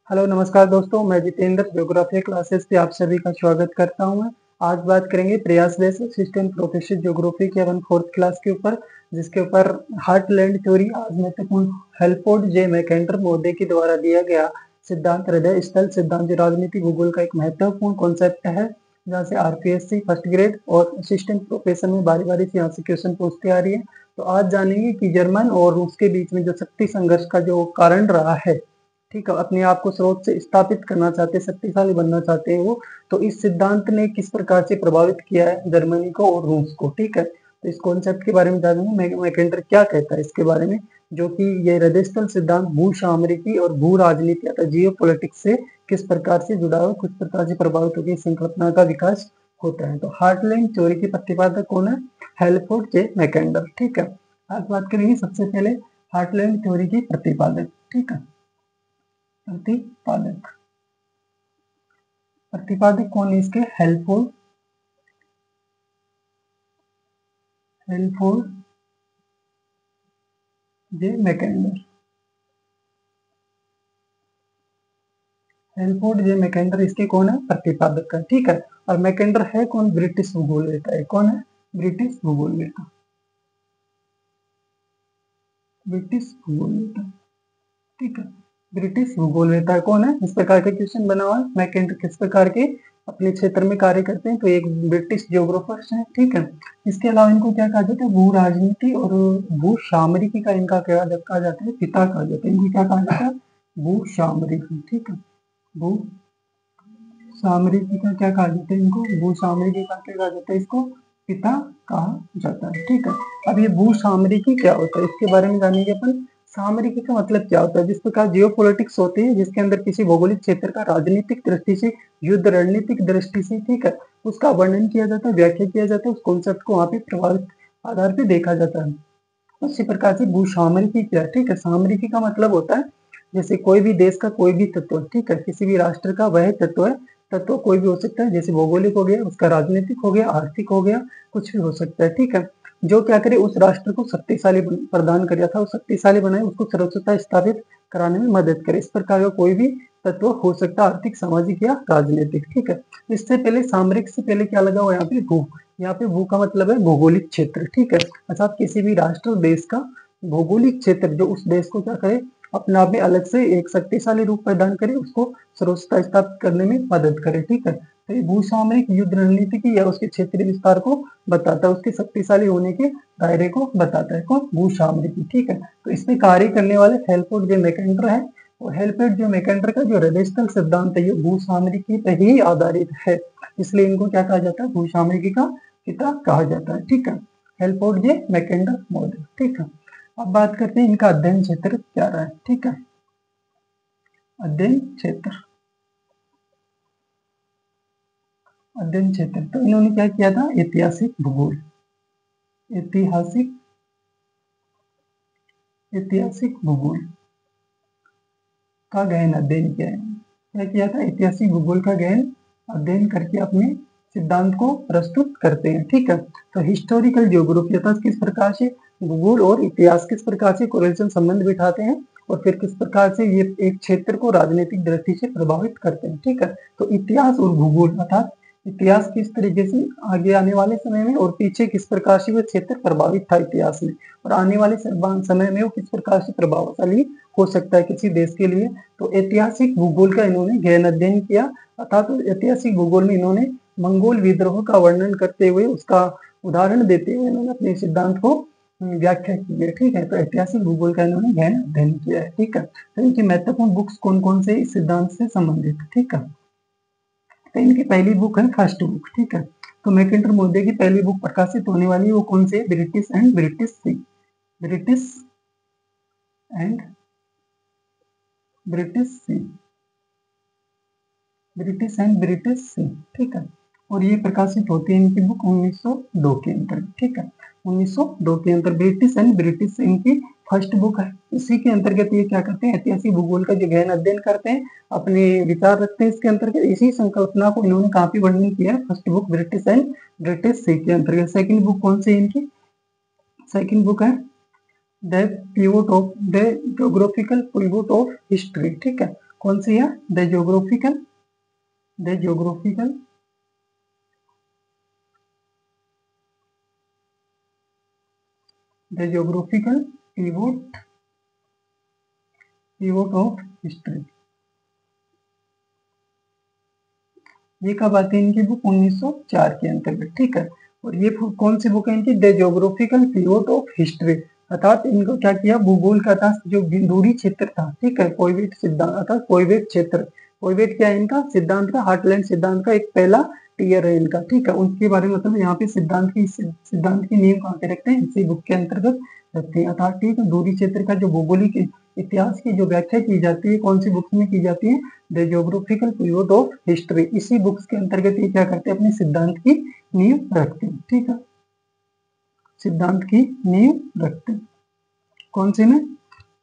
Hello नमस्कार दोस्तों, मैं जितेंद्र ज्योग्राफी क्लासेस पे आप सभी का स्वागत करता हूँ। आज बात करेंगे प्रयास बेस्ड असिस्टेंट प्रोफेसर ज्योग्राफी के 4th क्लास के ऊपर, जिसके ऊपर हार्टलैंड थ्योरी आज महत्वपूर्ण हेलफोर्ड जे मैकेंडर मोदे के द्वारा दिया गया सिद्धांत हृदय स्थल सिद्धांत राजनीति भूगोल का एक महत्वपूर्ण कॉन्सेप्ट है, जहाँ से आरपीएससी फर्स्ट ग्रेड और असिस्टेंट प्रोफेसर में बारी बारी से यहाँ से क्वेश्चन पूछते आ रही है। तो आज जानेंगे कि जर्मन और रूस के बीच में जो शक्ति संघर्ष का जो कारण रहा है, ठीक है, अपने आप को स्रोत से स्थापित करना चाहते, शक्तिशाली बनना चाहते हैं वो, तो इस सिद्धांत ने किस प्रकार से प्रभावित किया है जर्मनी को और रूस को। ठीक है, तो इस कॉन्सेप्ट के बारे में जानेंगे मैकेंडर क्या कहता है इसके बारे में, जो कि ये हृदय स्थल सिद्धांत भू सामरिकी और भू राजनीति अर्थात जियो पॉलिटिक्स से किस प्रकार से जुड़ा हुआ, किस प्रकार से प्रभावित होकर संकल्पना का विकास होता है। तो हार्टलैंड थ्योरी के प्रतिपादक कौन है? हेलफोर्ड जे मैकेंडर। ठीक है, आज बात करेंगे सबसे पहले हार्टलैंड थ्योरी के प्रतिपादक। ठीक है, प्रतिपादक प्रतिपादक कौन है इसके? हेलफोर्ड जे मैकेंडर। हेलफोर्ड जे मैकेंडर इसके कौन है? प्रतिपादक है। ठीक है, और मैकेंडर है कौन? ब्रिटिश भूगोलवेत्ता है। कौन है? ब्रिटिश भूगोलवेत्ता। ब्रिटिश भूगोलवेत्ता। ठीक है, ब्रिटिश भूगोलवेत्ता कौन है? इस प्रकार के क्वेश्चन बना हुआ है। मैकेंडर किस प्रकार के अपने क्षेत्र में कार्य करते हैं? तो एक ब्रिटिश जियोग्राफर्स हैं। ठीक है, इसके अलावा इनको क्या कहा जाता है? भू राजनीति और भू सामरिकी का इनका क्या कहा जाता है? पिता कहा जाता है। इनको क्या कहा जाता है? भू सामरिकी। ठीक है, भू सामरिकी का क्या कहा जाता है? इनको भू सामरिकी का क्या कहा जाता है? इसको पिता कहा जाता है। ठीक है, अब ये भू सामरिकी क्या होता है इसके बारे में जानेंगे अपन। सामरिकी का मतलब क्या होता है? जिस प्रकार जियो पॉलिटिक्स होती है, जिसके अंदर किसी भौगोलिक क्षेत्र का राजनीतिक दृष्टि से, युद्ध रणनीतिक दृष्टि से, ठीक है, उसका वर्णन किया जाता है, व्याख्या किया जाता है, उस कॉन्सेप्ट को वहां पे प्रभावित आधार पे देखा जाता है। उसी प्रकार से भू सामरिकी क्या है? ठीक है, सामरिकी का मतलब होता है जैसे कोई भी देश का कोई भी तत्व, ठीक है, किसी भी राष्ट्र का वह तत्व है, तत्व कोई भी हो सकता है, जैसे भौगोलिक हो गया, उसका राजनीतिक हो गया, आर्थिक हो गया, कुछ भी हो सकता है। ठीक है, जो क्या करे उस राष्ट्र को शक्तिशाली प्रदान कर था, शक्तिशाली बनाए, उसको सर्वोच्चता स्थापित कराने में मदद करे। इस प्रकार का कोई भी तत्व हो सकता है, आर्थिक, सामाजिक या राजनीतिक। ठीक है, इससे पहले सामरिक से पहले क्या लगा हुआ यहाँ पे? भू। यहाँ पे भू का मतलब है भौगोलिक क्षेत्र। ठीक है, अर्थात किसी भी राष्ट्र देश का भौगोलिक क्षेत्र जो उस देश को क्या करे, अपने आप में अलग से एक शक्तिशाली रूप प्रदान करे, उसको सर्वोच्चता स्थापित करने में मदद करे। ठीक है, तो ये भू सामरिक युद्ध रणनीति की या उसके क्षेत्रीय विस्तार को बताता है, उसके शक्तिशाली होने के दायरे को बताता है। कौन? भू सामरिकी। ठीक है, तो इसमें कार्य करने वाले हेलफोर्ड जे मैकेंडर है, और हेलफोर्ड जे मैकेंडर का जो हृदय स्थल सिद्धांत है ये भू सामरिकी पर ही आधारित है, इसलिए इनको क्या कहा जाता है? भू सामरिकी का पिता कहा जाता है। ठीक है, हेलफोर्ड जे मैकेंडर मॉडल। ठीक है, अब बात करते हैं इनका अध्ययन क्षेत्र क्या रहा है। ठीक है, अध्ययन क्षेत्र। अध्ययन क्षेत्र तो इन्होंने क्या किया था? ऐतिहासिक भूगोल। ऐतिहासिक ऐतिहासिक भूगोल का गहन अध्ययन किया है। क्या किया था? ऐतिहासिक भूगोल का गहन अध्ययन करके अपने सिद्धांत को प्रस्तुत करते हैं। ठीक है, तो हिस्टोरिकल ज्योग्राफी अर्थात किस प्रकार से भूगोल और इतिहास किस प्रकार से कोरिलेशन संबंध बिठाते हैं, और फिर किस प्रकार से ये एक क्षेत्र को राजनीतिक दृष्टि से प्रभावित करते हैं। ठीक है, तो इतिहास और भूगोल अर्थात इतिहास किस तरीके से आगे आने वाले समय में, और पीछे किस प्रकार से वो क्षेत्र प्रभावित था इतिहास में, और आने वाले समय में वो किस प्रकार से प्रभावशाली हो सकता है किसी देश के लिए। तो ऐतिहासिक भूगोल का इन्होंने गहन अध्ययन किया, अर्थात तो ऐतिहासिक भूगोल में इन्होंने मंगोल विद्रोह का वर्णन करते हुए, उसका उदाहरण देते हुए इन्होंने अपने सिद्धांत को व्याख्या की है। ठीक है, तो ऐतिहासिक भूगोल का इन्होंने गहन अध्ययन किया है। ठीक है, तो इनकी महत्वपूर्ण बुक्स कौन कौन से इस सिद्धांत से संबंधित? ठीक है, तो इनकी पहली बुक है फर्स्ट बुक। ठीक है, तो मैकेंडर मोदे की पहली बुक प्रकाशित होने वाली है वो कौन सी है? British and British sea. British and British sea. British and British sea. ठीक है, और ये प्रकाशित होती है इनकी बुक 1902 के अंतर। ठीक है, 1902 के अंतर ब्रिटिश एंड ब्रिटिश इनकी फर्स्ट बुक है। इसी के अंतर्गत ये क्या करते हैं? ऐतिहासिक भूगोल का जो गहन अध्ययन करते हैं, अपने विचार रखते हैं इसके अंतर्गत। इसी संकल्पना को इन्होंने काफी वर्णन किया है first book British and British sea के अंतर्गत। सेकंड बुक कौन सी है इनकी? सेकंड बुक है the pivot of the geographical pivot of history. ठीक है, कौन सी है? The geographical pivot of history. ये कब आती है इनकी बुक? 1904 के अंतर्गत, ठीक है। और ये कौन सी बुक है इनकी? The geographical period of history, अर्थात इनको क्या किया, भूगोल का था जो दूरी क्षेत्र था, ठीक है, कोयवेट सिद्धांत, अर्थात कोयवेट क्षेत्र, कोयवेट क्या है इनका सिद्धांत का, हार्टलैंड सिद्धांत का एक पहला टीयर है इनका, ठीक है। उसके बारे में मतलब यहाँ पे सिद्धांत की नींव कहाँ पे रखते हैं? इसी बुक के अंतर्गत रखते हैं, अर्थात ठीक है, दूरी क्षेत्र का जो भौगोलिक इतिहास की जो व्याख्या की जाती है कौन सी बुक्स में की जाती है? The geographical period of history. इसी बुक्स के अंतर्गत ये क्या करते हैं? अपने सिद्धांत की नींव रखते हैं, ठीक है, सिद्धांत की नींव रखते हैं। कौन सी में?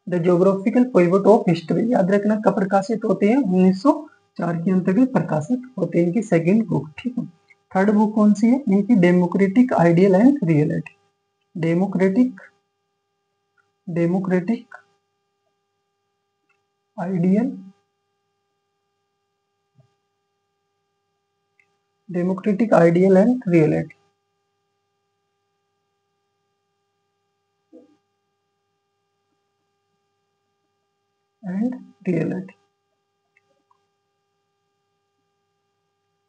The geographical period of history, याद रखना कब प्रकाशित होते हैं? 1904 के अंतर्गत प्रकाशित होते हैं, इनकी सेकंड बुक, ठीक है। थर्ड बुक कौन सी है इनकी? Democratic ideal and reality, democratic ideal and reality,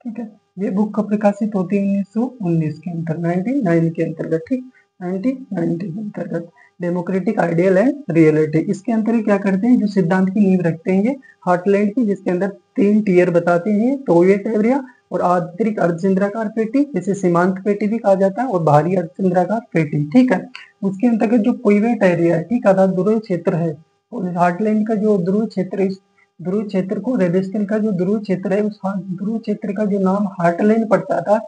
ठीक है। ये बुक कब प्रकाशित होती है? 1919 के अंतर 99 के अंतर्गत, ठीक, 1990 के अंतर्गत। डेमोक्रेटिक आइडियल एंड रियलिटी, इसके अंतर्गत क्या करते हैं? जो सिद्धांत की नींव रखते हैं ये हार्टलैंड की, जिसके अंदर 3 टीयर बताते हैं, टोवेट एरिया और आंतरिक अर्धचंद्राकार पेटी, जिसे सीमांत पेटी भी कहा जाता है, और बाहरी अर्धचंद्राकार पेटी, ठीक है। उसके अंतर्गत जो कोयवेट एरिया है, ठीक, अर्थात ध्रुव क्षेत्र है, और हार्टलैंड का जो ध्रुव क्षेत्र, ध्रुव क्षेत्र को, हृदयस्थल का जो ध्रुव क्षेत्र है, उस ध्रुव क्षेत्र का जो नाम हार्टलैंड पड़ता था,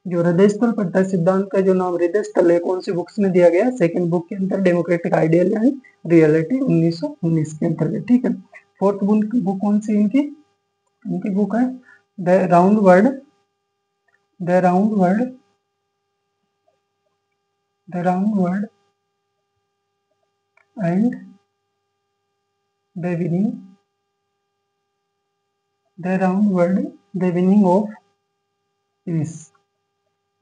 जो हृदयस्थल पड़ता है, सिद्धांत का जो नाम हृदयस्थल है, कौन सी बुक्स में दिया गया? सेकंड बुक के अंदर, डेमोक्रेटिक आइडियल एंड रियलिटी 1919 के अंतर्गत, ठीक है। फोर्थ बुक कौन सी इनकी? इनकी बुक है the round world and the winning of peace.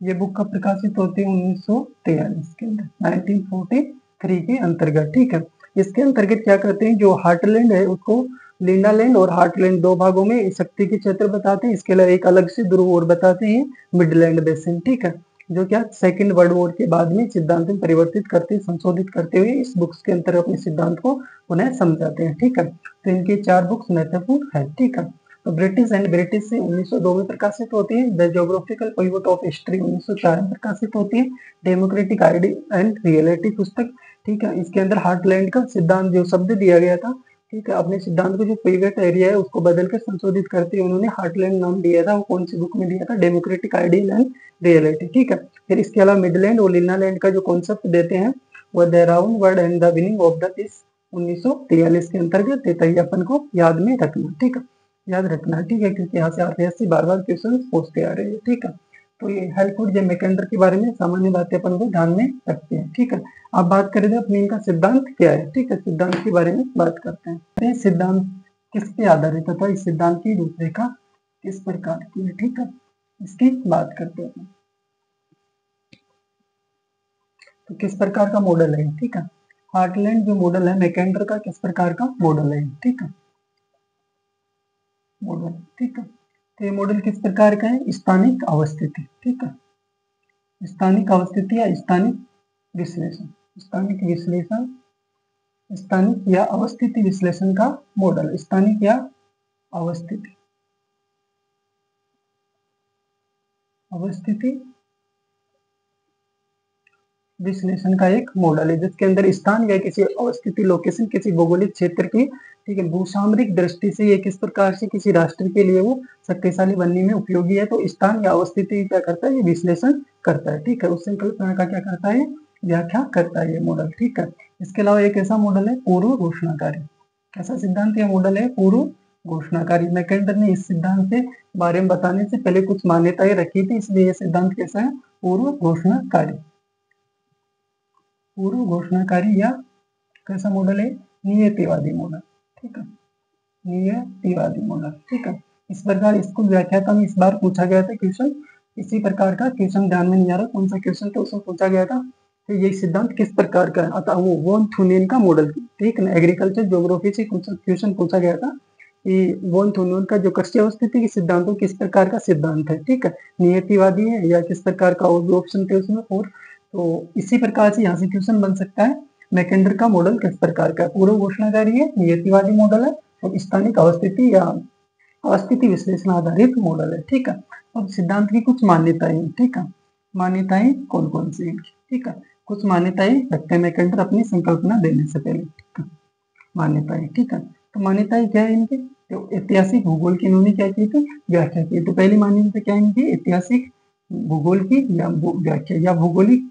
ये बुक कब प्रकाशित होती है? 1943 के अंदर, 1943 के अंतर्गत, ठीक है। इसके अंतर्गत क्या करते हैं? जो हार्टलैंड है उसको लिंडालैंड और हार्टलैंड दो भागों में शक्ति के क्षेत्र बताते हैं, इसके अलावा एक अलग से ध्रुव और बताते हैं, मिडलैंड बेसिन, ठीक है, जो क्या सेकंड वर्ल्ड वॉर के बाद में सिद्धांत में परिवर्तित करते, संशोधित करते हुए इस बुक्स के अंतर्गत अपने सिद्धांत को पुनः समझाते हैं, ठीक है। तो इनके 4 बुक्स महत्वपूर्ण है, ठीक है। तो ब्रिटिश एंड ब्रिटिश से 1902 में प्रकाशित होती है, the geographical period of history 1904 में प्रकाशित होती है, डेमोक्रेटिक आइडियल एंड रियलिटी पुस्तक, ठीक है। इसके अंदर हार्टलैंड का सिद्धांत जो शब्द दिया गया था, ठीक है, अपने सिद्धांत को जो पीरियड एरिया है उसको बदलकर संशोधित करते हुए उन्होंने हार्टलैंड नाम दिया था, वो कौन सी बुक में दिया था? डेमोक्रेटिक आइडियल एंड रियलिटी, ठीक है। फिर इसके अलावा मिडलैंड और लिनालैंड का जो कॉन्सेप्ट देते हैं वो the round world and the winning of the peace 1943 के अंतर्गत देता है, अपन को याद में रखना, ठीक है, याद रखना, ठीक है, क्योंकि यहाँ से आरपीएससी बार-बार क्वेश्चन पूछते आ रहे हैं, ठीक है। तो ये हेल्पफुल जे मैकेंडर के बारे में सामान्य बातें अपन को ध्यान में रखते हैं, ठीक है। अब बात करें तो अपने इनका सिद्धांत क्या है, ठीक है, सिद्धांत के बारे में बात करते हैं। सिद्धांत किस पे आधारित था, इस सिद्धांत की रूपरेखा किस प्रकार की है, ठीक है, इसकी बात करते हैं। तो किस प्रकार का मॉडल है, ठीक है, हार्टलैंड जो मॉडल है मैकेंडर का किस प्रकार का मॉडल है, ठीक है, मॉडल, ठीक है। तो ये मॉडल किस प्रकार का है? स्थानिक अवस्थिति, ठीक है, स्थानिक अवस्थिति या स्थानिक विश्लेषण, स्थानिक विश्लेषण, स्थानिक या अवस्थिति विश्लेषण का मॉडल, स्थानिक या अवस्थिति विश्लेषण का एक मॉडल है, जिसके अंदर स्थान या किसी अवस्थिति लोकेशन, किसी भौगोलिक क्षेत्र की, ठीक है, भूसामरिक दृष्टि से ये किस प्रकार से किसी राष्ट्र के लिए वो शक्तिशाली बनने में उपयोगी है। तो स्थान या अवस्थिति क्या करता है? ये विश्लेषण करता है, ठीक है, उस संकल्पना का क्या करता है? व्याख्या करता है ये मॉडल, ठीक है। इसके अलावा एक ऐसा मॉडल है पूर्व घोषणाकारी, कैसा सिद्धांत या मॉडल है? पूर्व घोषणाकारी। मैकेंडर ने इस सिद्धांत के बारे में बताने से पहले कुछ मान्यताएं रखी थी, इसलिए ये सिद्धांत कैसा है? पूर्व घोषणाकारी, पूर्व घोषणाकारी या कैसा मॉडल है? नियतिवादी मॉडल, ठीक है, नियतिवादी मॉडल। ठीक है, इस प्रकार इसको व्याख्याता में इस बार पूछा गया था क्वेश्चन, इसी प्रकार का क्वेश्चन ध्यान में नहीं आ रहा कौन सा क्वेश्चन था, उसमें पूछा गया था तो ये सिद्धांत किस प्रकार का है, अतः वो वॉन थुनियन का मॉडल। ठीक है, एग्रीकल्चर ज्योग्राफी से क्वेश्चन पूछा गया था कि वॉन थुनियन का जो कृषि अवस्थिति के सिद्धांत किस प्रकार का सिद्धांत है। ठीक है, नियतिवादी है या किस प्रकार का, और भी ऑप्शन थे उसमें और, तो इसी प्रकार से यहाँ से क्वेश्चन बन सकता है मैकेंडर का मॉडल किस प्रकार का है। पूर्व घोषणाकारी है, नियतिवादी मॉडल है और स्थानिक अवस्थिति या अवस्थिति विश्लेषण आधारित मॉडल है। ठीक है, अब सिद्धांत की कुछ मान्यताएं। ठीक है, मान्यताएं कौन कौन सी इनकी। ठीक है, कुछ मान्यताएं रखते हैं मैकेंडर अपनी संकल्पना देने से पहले। ठीक है, मान्यताएं। ठीक है, तो मान्यताएं क्या है इनकी, तो ऐतिहासिक भूगोल की इन्होंने क्या की थी, व्याख्या की। तो पहली मान्यता क्या है इनकी, ऐतिहासिक भूगोल की या व्याख्या या भौगोलिक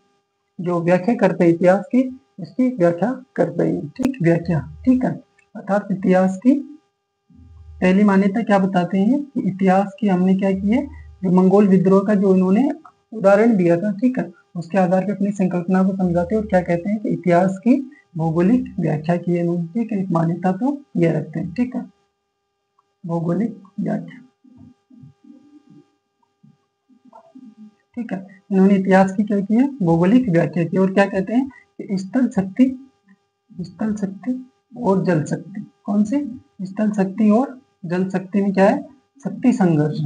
जो व्याख्या करते हैं इतिहास की, इसकी व्याख्या करते हैं। ठीक, व्याख्या। ठीक है, अर्थात इतिहास की पहली मान्यता क्या बताते हैं कि इतिहास की हमने क्या की है, जो मंगोल विद्रोह का जो इन्होंने उदाहरण दिया था। ठीक है, उसके आधार पर अपनी संकल्पना को समझाते हैं और क्या कहते हैं कि इतिहास की भौगोलिक व्याख्या की है इन्होंने। ठीक है, एक मान्यता तो ये रखते हैं। ठीक है, भौगोलिक व्याख्या। ठीक है, इन्होंने इतिहास की क्या की है, भौगोलिक व्याख्या की। और क्या कहते हैं कि स्थल शक्ति, स्थल शक्ति और जल शक्ति, कौन सी, स्थल शक्ति और जल शक्ति में क्या है, शक्ति संघर्ष।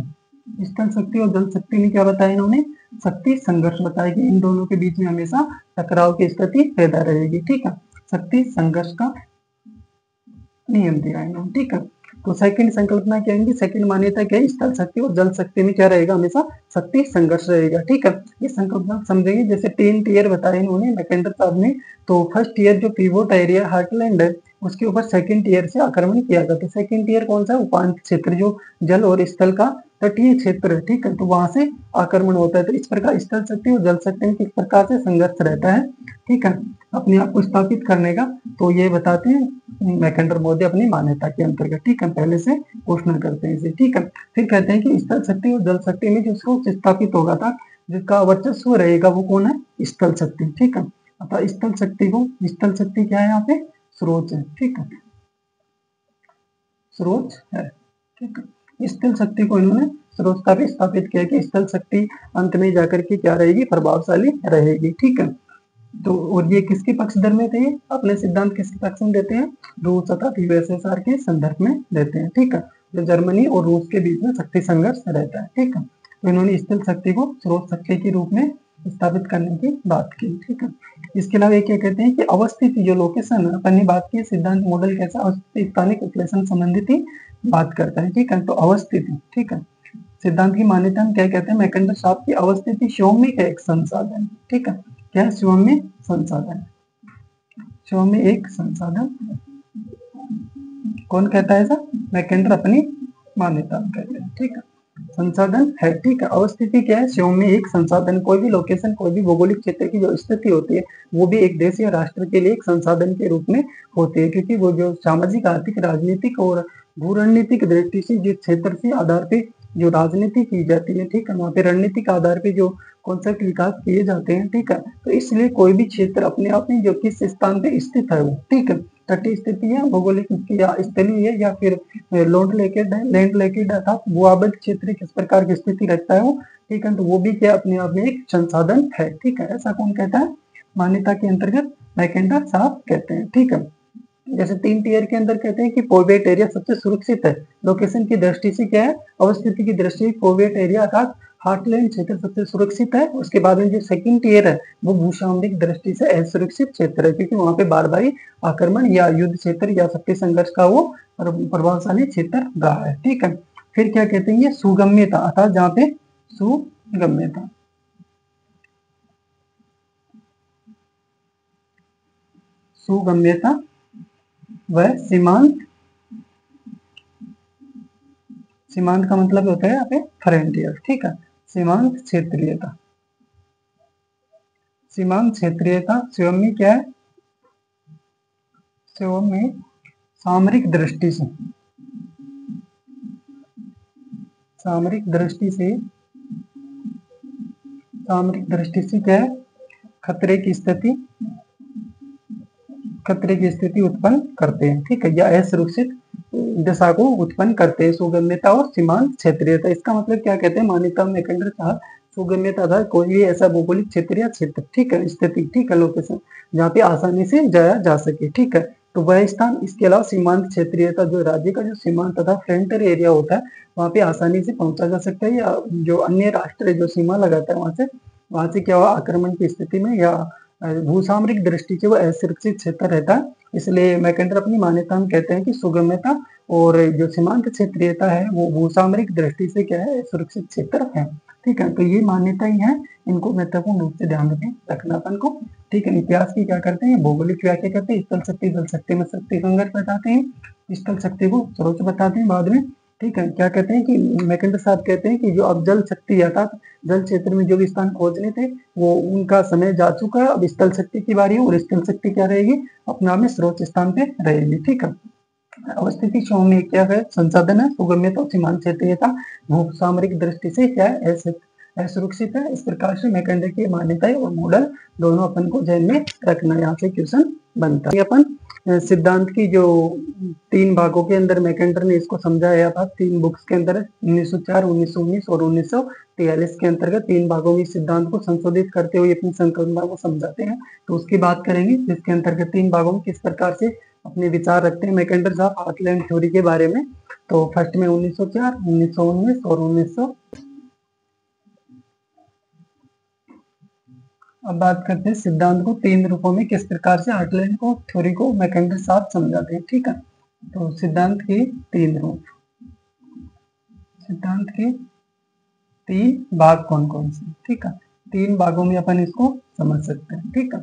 स्थल शक्ति और जल शक्ति में क्या बताया इन्होंने, शक्ति संघर्ष बताया कि इन दोनों के बीच में हमेशा टकराव की स्थिति पैदा रहेगी। ठीक है, शक्ति संघर्ष का नियम दिया इन्होंने। ठीक है, तो सेकंड संकल्पना क्या है, सेकंड मान्यता क्या है, स्थल शक्ति और जल शक्ति में क्या रहेगा, हमेशा शक्ति संघर्ष रहेगा। ठीक है, ये संकल्पना समझेंगे। जैसे 3 टीयर बताए इन्होंने मैकेंडर साहब ने, तो फर्स्ट टीयर जो पिवोट एरिया हार्टलैंड है उसके ऊपर सेकंड टीयर से आक्रमण किया गया। तो सेकंड टीयर कौन सा, उपांत क्षेत्र जो जल और स्थल का तटीय क्षेत्र है। ठीक है, तो वहां से आक्रमण होता है। तो इस प्रकार स्थल शक्ति और जल शक्ति में किस प्रकार से संघर्ष रहता है। ठीक है, अपने आप को स्थापित करने का, तो ये बताते हैं मैकेंडर महोदय अपनी मान्यता के अंतर्गत। ठीक है, पहले से घोषणा करते हैं इसे। ठीक है, फिर कहते हैं कि स्थल शक्ति और जल शक्ति में जो स्रोत स्थापित होगा था, जिसका वर्चस्व रहेगा वो कौन है, स्थल शक्ति। ठीक है, अतः स्थल शक्ति को, स्थल शक्ति क्या है यहाँ पे, स्रोत है। ठीक है, स्रोत है। ठीक है, स्थल शक्ति को इन्होंने स्रोतता पे स्थापित किया कि स्थल शक्ति अंत में जाकर के क्या रहेगी, प्रभावशाली रहेगी। ठीक है, तो और ये किसके पक्षधर में थे, अपने सिद्धांत किसके पक्ष में देते हैं, रूस तथा यूएसएसआर के संदर्भ में देते हैं। ठीक है, जो जर्मनी और रूस के बीच में शक्ति संघर्ष रहता है। ठीक है, तो इन्होंने स्थल शक्ति को स्रोत शक्ति के रूप में स्थापित करने की बात की। ठीक है, इसके अलावा क्या कहते हैं कि अवस्थिति जो लोकेशन है, अपनी बात की सिद्धांत मॉडल कैसा, अवस्थिति स्थानिक विश्लेषण संबंधित ही बात करता है। ठीक है, तो अवस्थिति। ठीक है, सिद्धांत की मान्यता में क्या कहते हैं, मैकेंडर साहब की अवस्थिति सौम्य का एक संसाधन। ठीक है, क्या है, सौम्य संसाधन, सौम्य एक संसाधन। कौन कहता है ऐसा, मैकेंडर अपनी मान्यता में कहते हैं। ठीक है, संसाधन है। ठीक है, अवस्थिति क्या है, सौम्य एक संसाधन। कोई भी लोकेशन, कोई भी भौगोलिक क्षेत्र की जो स्थिति होती है वो भी एक देश या राष्ट्र के लिए एक संसाधन के रूप में होती है, क्योंकि वो जो सामाजिक, आर्थिक, राजनीतिक और भू रणनीतिक दृष्टि से जिस क्षेत्र से आधार पे जो राजनीति की जाती है। ठीक है, वहाँ पे रणनीतिक आधार पे जो कॉन्सेप्ट विकास किए जाते हैं। ठीक है, तो इसलिए कोई भी क्षेत्र अपने आप में जो किस स्थान पे स्थित है वो, ठीक है, तटीय स्थिति है, भौगोलिक या स्थलीय है या फिर लैंड लेकेड अर्थात भूआबद्ध क्षेत्र किस प्रकार की स्थिति रखता है वो। ठीक है, तो वो भी क्या अपने आप में एक संसाधन है। ठीक है, ऐसा कौन कहता है, मान्यता के अंतर्गत मैकेंडर साहब कहते हैं। ठीक है, जैसे 3 टीयर के अंदर कहते हैं कि पोवेट एरिया सबसे सुरक्षित है, लोकेशन की दृष्टि से क्या है, अवस्थिति की दृष्टि से पोवेट एरिया अर्थात हार्टलैंड क्षेत्र सबसे सुरक्षित है। उसके बाद में जो सेकंड टीयर है वो भूसामरिक दृष्टि से असुरक्षित क्षेत्र है, क्योंकि वहां पे बार बारी आक्रमण या युद्ध क्षेत्र या शक्ति संघर्ष का वो प्रभावशाली क्षेत्र रहा है। ठीक है, फिर क्या कहते हैं, ये सुगम्यता अर्थात जहाँ पे सुगम्यता, सुगम्यता व सीमांत, सीमांत का मतलब होता है यहाँ पे फ्रंटियर। ठीक है, सीमांत क्षेत्रीयता, सीमांत क्षेत्रीयता स्वयं में क्या है, स्वयं में सामरिक दृष्टि से, सामरिक दृष्टि से, सामरिक दृष्टि से क्या है, खतरे की स्थिति, खतरे की स्थिति उत्पन्न करते हैं। ठीक है, या असुरक्षित दशा को उत्पन्न करते हैं, सुगम्यता और सीमांत क्षेत्रीयता। इसका मतलब क्या कहते हैं, मान्यता में केंद्र साहब सुगम्यता था कोई भी ऐसा भौगोलिक क्षेत्र या क्षेत्र, ठीक है, स्थिति, ठीक है, लोकेशन जहाँ पे आसानी से जाया जा सके, ठीक है, तो वह स्थान। इसके अलावा सीमांत क्षेत्रीयता, जो राज्य का जो सीमांत तथा फ्रंटियर एरिया होता है वहाँ पे आसानी से पहुंचा जा सकता है, या जो अन्य राष्ट्र जो सीमा लगाता है वहां से क्या हुआ, आक्रमण की स्थिति में या भूसामरिक दृष्टि से वो असुरक्षित क्षेत्र रहता है। इसलिए मैकेंडर अपनी मान्यता में कहते हैं कि सुगम्यता और जो सीमांत क्षेत्रीयता है वो भूसामरिक दृष्टि से क्या है, सुरक्षित क्षेत्र है, ठीक है। तो ये मान्यता ही है, इनको महत्वपूर्ण रूप से ध्यान रखना अपन को, ठीक है। इतिहास की क्या करते हैं, भौगोलिक व्याख्या करते हैं, स्थल शक्ति जल शक्ति में शक्ति संघर्ष बताते हैं, स्थल शक्ति को स्रोत बताते हैं बाद में, ठीक है। क्या कहते हैं कि मैकेंडर साहब कहते हैं कि जो अब जल शक्ति अर्थात जल क्षेत्र में जो भी स्थान खोजने थे वो उनका समय जा चुका है, अब स्थल शक्ति की बारी है, और स्थल शक्ति क्या रहेगी, अपना में स्रोत स्थान पे रहेगी, ठीक है। अवस्थिति क्षोभ में क्या है, संसाधन है, सुगम्यता और सीमांत क्षेत्रीयता भूसामरिक दृष्टि से क्या है, असुरक्षित है। इस प्रकार से मैकेंडर की मान्यताएं और मॉडल दोनों अपन को ध्यान में रखना, यहाँ से क्वेश्चन बनता है। अपन सिद्धांत की जो 3 भागों के अंदर मैकेंडर ने इसको समझाया था, 3 बुक्स के अंदर 1904, 1919 और 1943 के अंतर्गत 3 भागों में सिद्धांत को संशोधित करते हुए अपनी संकल्पना को समझाते हैं, तो उसकी बात करेंगे, जिसके अंतर्गत 3 भागों में किस प्रकार से अपने विचार रखते हैं मैकेंडर साहब हार्टलैंड थ्योरी के बारे में। तो फर्स्ट में 1904, 1919 और 1900। अब बात करते हैं सिद्धांत को 3 रूपों में किस प्रकार से हार्टलैंड को थ्योरी को मैकेंडर साहब समझाते हैं, ठीक है। तो सिद्धांत के 3 रूप, सिद्धांत के 3 भाग कौन कौन से, ठीक है, 3 भागों में अपन इसको समझ सकते हैं, ठीक है।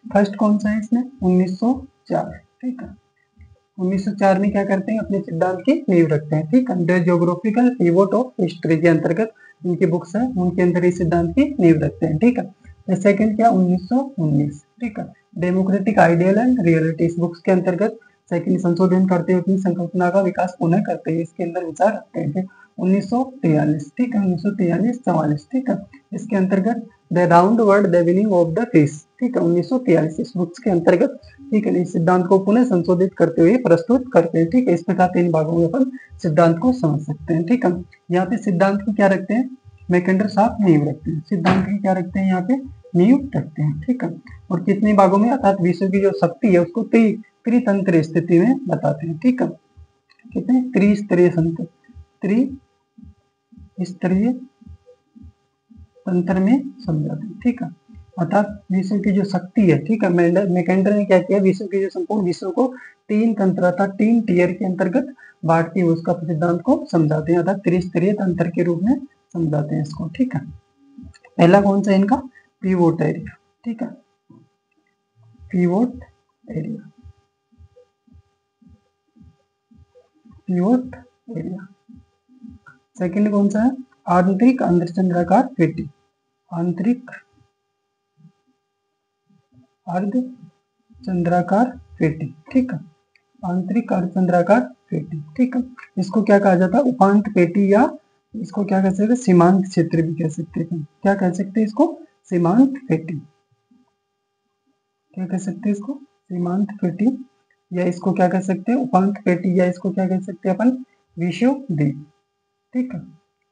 फर्स्ट कौन सा है इसमें, 1904, ठीक है। 1904 में क्या करते हैं, अपने सिद्धांत की नींव रखते हैं, ठीक है। The geographical pivot of history के अंतर्गत उनकी बुक्स है, उनके अंदर इस सिद्धांत की नींव रखते हैं, ठीक है। सेकंड क्या, 1919, ठीक है, डेमोक्रेटिक आइडियल एंड रियलिटी, इस बुक्स के अंतर्गत सेकंड संशोधन करते हुए अपनी संकल्पना का विकास पुनः करते हैं, इसके अंदर विचार रखते हैं। 1943, ठीक है, 1943 44, ठीक है, इसके अंतर्गत the round world the meaning of the peace, ठीक है, 1943 इस बुक्स के अंतर्गत, ठीक है, इस सिद्धांत को पुनः संशोधित करते हुए प्रस्तुत करते हैं, ठीक है। इस प्रकार 3 भागों में अपन सिद्धांत को समझ सकते हैं, ठीक है। यहाँ पे सिद्धांत की क्या रखते हैं, मैकेंडर साहब नींव रखते हैं, सिद्धांत की क्या रखते हैं, यहाँ पे नींव रखते हैं, ठीक है। और कितने भागों में, अर्थात विश्व की जो शक्ति है उसको त्रितंत्र स्थिति में बताते हैं, ठीक है, कितने त्रिस्तरीय तंत्र में समझाते हैं, ठीक है। अर्थात विश्व की जो शक्ति है, ठीक है, मैकेंडर ने क्या किया, विश्व की जो संपूर्ण विश्व को 3 तंत्र अर्थात 3 टीयर के अंतर्गत बांटते हुए उसका सिद्धांत को समझाते हैं, अर्थात त्रिस्तरीय तंत्र के रूप में समझाते हैं इसको, ठीक है। पहला कौन सा इनका, पिवोट एरिया, ठीक है, pivot area, pivot area. Second कौन सा है, आंतरिक अर्धचंद्राकार पेटी, आंतरिक अर्धचंद्राकार पेटी, ठीक है, आंतरिक अर्धचंद्राकार पेटी, ठीक है। इसको क्या कहा जाता है, उपांत पेटी, या इसको क्या कह सकते हैं, सीमांत क्षेत्र भी कह सकते हैं, क्या कह सकते हैं इसको, सीमांत पेटी, क्या कह सकते हैं इसको, सीमांत पेटी, या इसको क्या कह सकते हैं, उपांत पेटी, या इसको क्या कह सकते हैं अपन, विषुवद्वीप, ठीक है,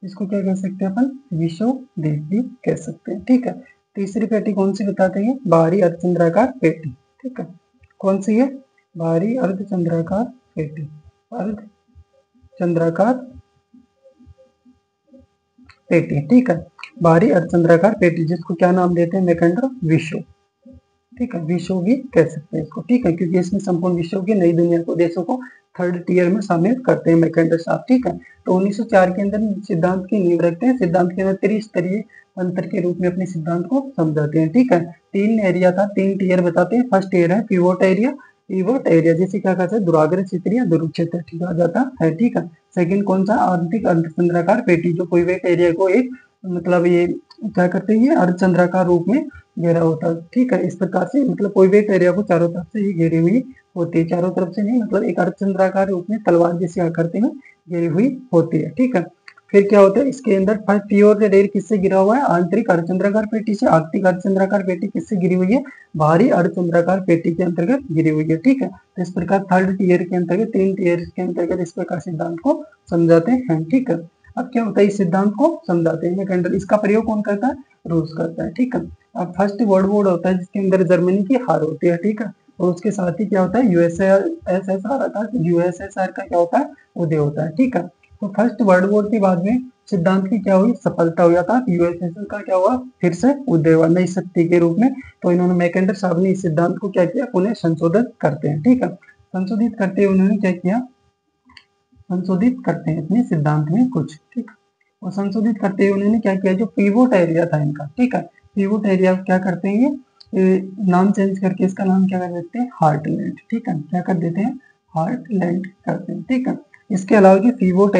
इसको क्या कह सकते हैं अपन, विषुवद्वीप भी कह सकते हैं, ठीक है। तीसरी पेटी कौन सी बताते हैं, बाहरी अर्धचंद्राकार पेटी, ठीक है, कौन सी है, बाहरी अर्धचंद्राकार पेटी, अर्धचंद्राकार पेटी, ठीक है, बाहरी अर्धचंद्राकार पेटी, जिसको क्या नाम देते हैं मैकेंडर, विश्व, ठीक है, विश्व भी कह सकते हैं इसको, ठीक है, क्योंकि इसमें संपूर्ण विश्व की नई दुनिया को, देशों को 3rd टीयर में शामिल करते हैं मैकेंडर साहब, ठीक है। तो 1904 के अंदर सिद्धांत की नींव रखते हैं, सिद्धांत के अंदर त्रिस्तरीय अंतर के रूप में अपने सिद्धांत को समझाते हैं, ठीक है। 3 एरिया था, 3 टीयर बताते हैं। फर्स्ट टीयर है पिवोट एरिया, पिवोट एरिया जिसे क्या कहते हैं, दुराग्रह क्षेत्र या ध्रुव क्षेत्र, ठीक आ जाता है, ठीक है। सेकंड कौन सा, आंतरिक अर्धचंद्राकार पेटी, जो पिवोट एरिया को एक मतलब ये क्या करते हैं, अर्धचंद्राकार रूप में घेरा होता है, ठीक है। इस प्रकार से मतलब पिवोट एरिया को चारों तरफ से ही घेरी हुई होती है, चारों तरफ से नहीं, मतलब एक अर्धचंद्राकार रूप में तलवार जैसी आकृति में घेरी हुई होती है, ठीक है। फिर क्या होता है इसके अंदर प्योर रेयर किससे गिरा हुआ है, आंतरिक अर्धचंद्राकार पेटी से। आंतरिक अर्धचंद्राकार पेटी किससे गिरी हुई है, बाहरी अर्धचंद्राकार पेटी के अंतर्गत गिरी हुई है, ठीक है। तो इस प्रकार थर्ड टीयर के अंतर्गत, 3 टीयर के अंतर्गत इस प्रकार सिद्धांत को समझाते हैं, ठीक है। अब क्या होता है, इस सिद्धांत को समझाते हैं मैकेंडल, इसका प्रयोग कौन करता है, रूस करता है, ठीक है। अब फर्स्ट वर्ल्ड वॉर होता है जिसके अंदर जर्मनी की हार होती है, ठीक है। और उसके साथ ही क्या होता है, यूएसएसआर आता है, यूएसएसआर का क्या होता है, उदय होता है, ठीक है। तो फर्स्ट वर्ल्ड वॉर के बाद में सिद्धांत की क्या हुई, सफलता हुआ था, यूएसएसआर का क्या हुआ, फिर से उदय हुआ नई शक्ति के रूप में। तो इन्होंने मैकेंडर साहब ने इस सिद्धांत को क्या किया, पुनः संशोधित करते हैं, ठीक है। संशोधित करते हुए उन्होंने क्या किया, संशोधित करते हैं अपने सिद्धांत में कुछ, ठीक है। और संशोधित करते हुए उन्होंने क्या किया, जो पिवोट एरिया था इनका, ठीक है, पिवोट एरिया क्या करते हैं, ये नाम चेंज करके इसका नाम क्या कर देते हैं, हार्टलैंड, ठीक है, क्या कर देते हैं, हार्टलैंड करते हैं, ठीक है। इसके अलावा जो पिवोट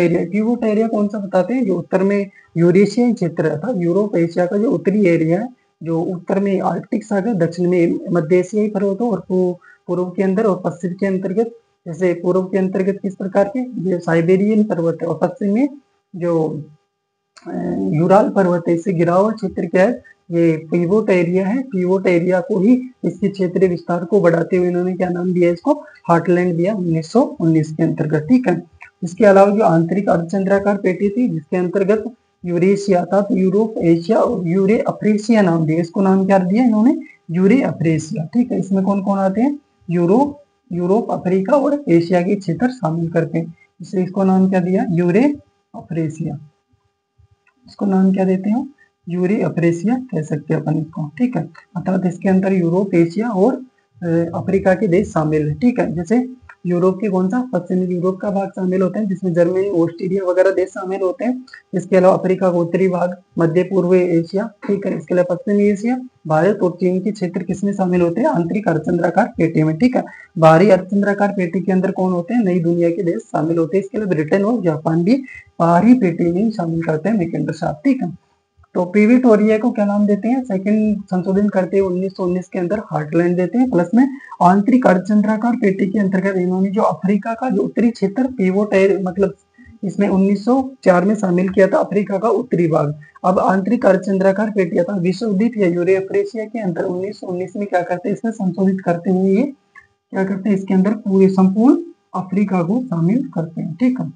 एरिया कौन सा बताते हैं, जो उत्तर में यूरेशियन क्षेत्र था, यूरोप एशिया का जो उत्तरी एरिया है, जो उत्तर में आर्कटिक सागर, दक्षिण में मध्य एशियाई पर्वतों और पूर्व के अंदर और पश्चिम के अंतर्गत, जैसे पूर्व के अंतर्गत किस प्रकार के, ये साइबेरियन पर्वत है, और पश्चिम में जो यूराल पर्वत है, इससे घिरा हुआ क्षेत्र क्या है, ये पिवोट एरिया है। पिवोट एरिया को ही इसके क्षेत्रीय विस्तार को बढ़ाते हुए इन्होंने क्या नाम दिया, इसको हार्टलैंड दिया 1919 के अंतर्गत, ठीक है। इसके अलावा जो आंतरिक अर्धचंद्राकार पेटी थी जिसके अंतर्गत यूरेशिया था, तो यूरोप एशिया और यूरे अफ्रीसिया नाम दिया, इसको नाम क्या दिया इन्होंने, यूरे अफ्रीसिया, ठीक है। इसमें कौन कौन आते हैं, यूरोप अफ्रीका और एशिया के क्षेत्र शामिल करते हैं, इसलिए इसको नाम क्या दिया, यूरे अफ्रीसिया, इसको नाम क्या देते हैं, यूरे अफ्रीसिया कह सकते हैं अपन इसको, ठीक है। अर्थात इसके अंदर यूरोप एशिया और अफ्रीका के देश शामिल है, ठीक है। जैसे यूरोप के कौन सा, पश्चिमी यूरोप का भाग शामिल होता है जिसमें जर्मनी, ऑस्ट्रेलिया वगैरह देश शामिल होते हैं। इसके अलावा अफ्रीका का उत्तरी भाग, मध्य पूर्व एशिया, ठीक है। इसके अलावा पश्चिमी एशिया, भारत और चीन के क्षेत्र किसमें शामिल होते हैं, आंतरिक अर्धचंद्राकार पेटी में, ठीक है। बाहरी अर्धचंद्राकार पेटी के अंदर कौन होते हैं, नई दुनिया के देश शामिल होते हैं। इसके अलावा ब्रिटेन और जापान भी बाहरी पेटी में शामिल करते हैं मैकेंडर साहब, ठीक है। तो पिवट एरिया को क्या नाम देते हैं, सेकंड संशोधन करते हुए 1919 के अंदर हार्टलैंड देते हैं। प्लस में आंतरिक अर्धचंद्राकार पेटी के अंतर्गत इन्होंने जो अफ्रीका का जो उत्तरी क्षेत्र पिवोट एरिया, मतलब इसमें 1904 में शामिल किया था अफ्रीका का उत्तरी भाग। अब आंतरिक अर्धचंद्राकार पेटी था विश्वविदित या यूरे अफ्रीसिया के अंदर 1919 में क्या करते हैं, इसमें संशोधित करते हुए ये क्या करते हैं, इसके अंदर पूरे संपूर्ण अफ्रीका को शामिल करते हैं, ठीक है।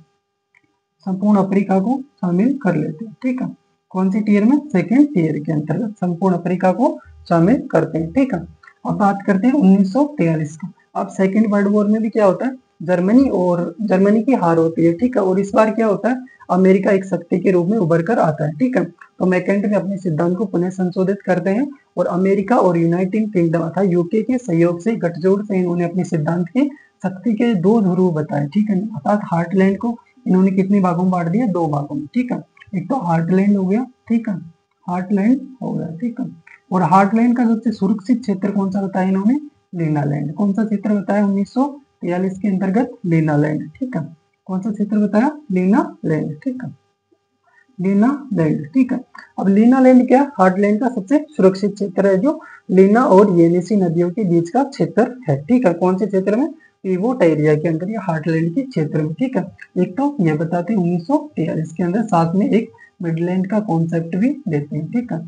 संपूर्ण अफ्रीका को शामिल कर लेते हैं, ठीक है। कौन सी टीयर में, सेकेंड टीयर के अंतर्गत संपूर्ण अफ्रीका को शामिल करते हैं, ठीक है। अब बात करते हैं 1943 का। अब सेकेंड वर्ल्ड वॉर में भी क्या होता है, जर्मनी की हार होती है, ठीक है। और इस बार क्या होता है, अमेरिका एक शक्ति के रूप में उभर कर आता है, ठीक है। तो मैकेंडर अपने सिद्धांत को पुनः संशोधित करते हैं और अमेरिका और यूनाइटेड किंगडम अर्थात यूके के सहयोग से, गठजोड़ से इन्होंने अपने सिद्धांत के शक्ति के 2 ध्रुव बताए, ठीक है। अर्थात हार्टलैंड को इन्होंने कितने भागों में बांट दिया, 2 भागों में, ठीक है। एक तो हार्टलैंड हो गया, ठीक है, हार्टलैंड हो गया, ठीक है। और हार्टलैंड का सबसे सुरक्षित क्षेत्र कौन सा बताया इन्होंने, लीनालैंड। कौन सा क्षेत्र बताया 1943 के अंतर्गत, लीनालैंड, ठीक है। कौन सा क्षेत्र बताया, लीनालैंड, ठीक है, लीनालैंड, ठीक है। अब लीनालैंड क्या, हार्टलैंड का सबसे सुरक्षित क्षेत्र है, जो लीना और येनिसी नदियों के बीच का क्षेत्र है, ठीक है। कौन से क्षेत्र में, पिवोट एरिया के अंदर या हार्टलैंड के क्षेत्र में, ठीक है। एक तो ये बताते हैं 1943 के अंदर, साथ में एक मिडलैंड का कॉन्सेप्ट भी देते हैं, ठीक है।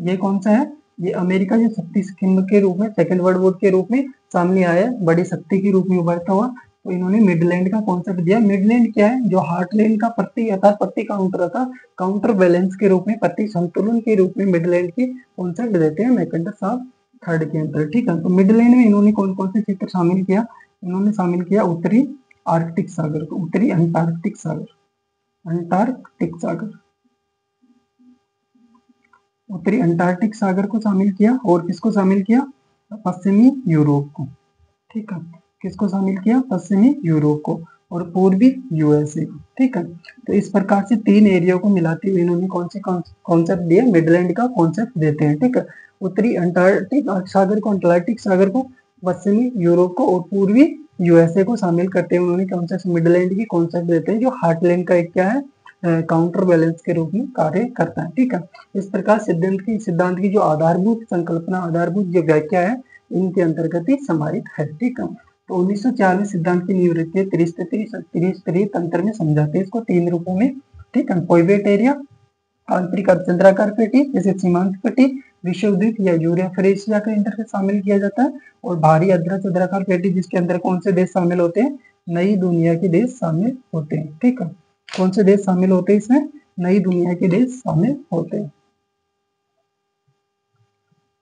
ये कौन सा है, ये अमेरिका जो शक्ति के रूप में सेकेंड वर्ल्ड वॉर के रूप में सामने आया, बड़ी शक्ति के रूप में उभरता हुआ, तो इन्होंने मिडलैंड का कॉन्सेप्ट दिया। मिडलैंड क्या है, जो हार्टलैंड का प्रति काउंटर था, काउंटर बैलेंस के रूप में, प्रति संतुलन के रूप में मिडलैंड की कॉन्सेप्ट देते हैं मैकेंडर साहब थर्ड के अंदर, ठीक है। तो मिडलैंड में इन्होंने कौन कौन से क्षेत्र शामिल किया, इन्होंने शामिल किया उत्तरी आर्कटिक सागर को, उत्तरी अंटार्कटिक सागर, अंटार्कटिक सागर, उत्तरी अंटार्कटिक सागर को शामिल किया। और किसको शामिल किया, पश्चिमी यूरोप को, ठीक है। किसको शामिल किया, पश्चिमी यूरोप को और पूर्वी यूएसए को, ठीक है। तो इस प्रकार से 3 एरिया को मिलाते हुए इन्होंने कौन से कॉन्सेप्ट दिए, मिडलैंड का कॉन्सेप्ट देते हैं, ठीक है। उत्तरी अंटार्कटिक सागर को, अंटार्कटिक सागर को, पश्चिमी यूरोप को और पूर्वी यूएसए को शामिल करते हुए उन्होंने कॉन्सेप्ट मिडलैंड की कॉन्सेप्ट देते हैं, जो हार्टलैंड का एक क्या है, काउंटर बैलेंस के रूप में कार्य करता है, ठीक है। इस प्रकार सिद्धांत की जो आधारभूत संकल्पना, आधारभूत जो व्याख्या है, इनके अंतर्गत ही समाहित है, ठीक है। तो 1904 में सिद्धांत की नींव रखी है, त्रिस्तरीय तंत्र में समझाते हैं इसको 3 रूपों में। ठीक है। कोइवेट एरिया, आंतरिक अर्धचंद्राकार पेटी जैसे सीमांत पेटी, विषुवद्वीप या यूरेशिया का इंटरफेस शामिल किया जाता है। और भारी अर्धचंद्राकार पेटी जिसके अंदर कौन से देश शामिल होते हैं? नई दुनिया के देश शामिल होते हैं। ठीक है, कौन से देश शामिल होते हैं इसमें? नई दुनिया के देश शामिल होते हैं,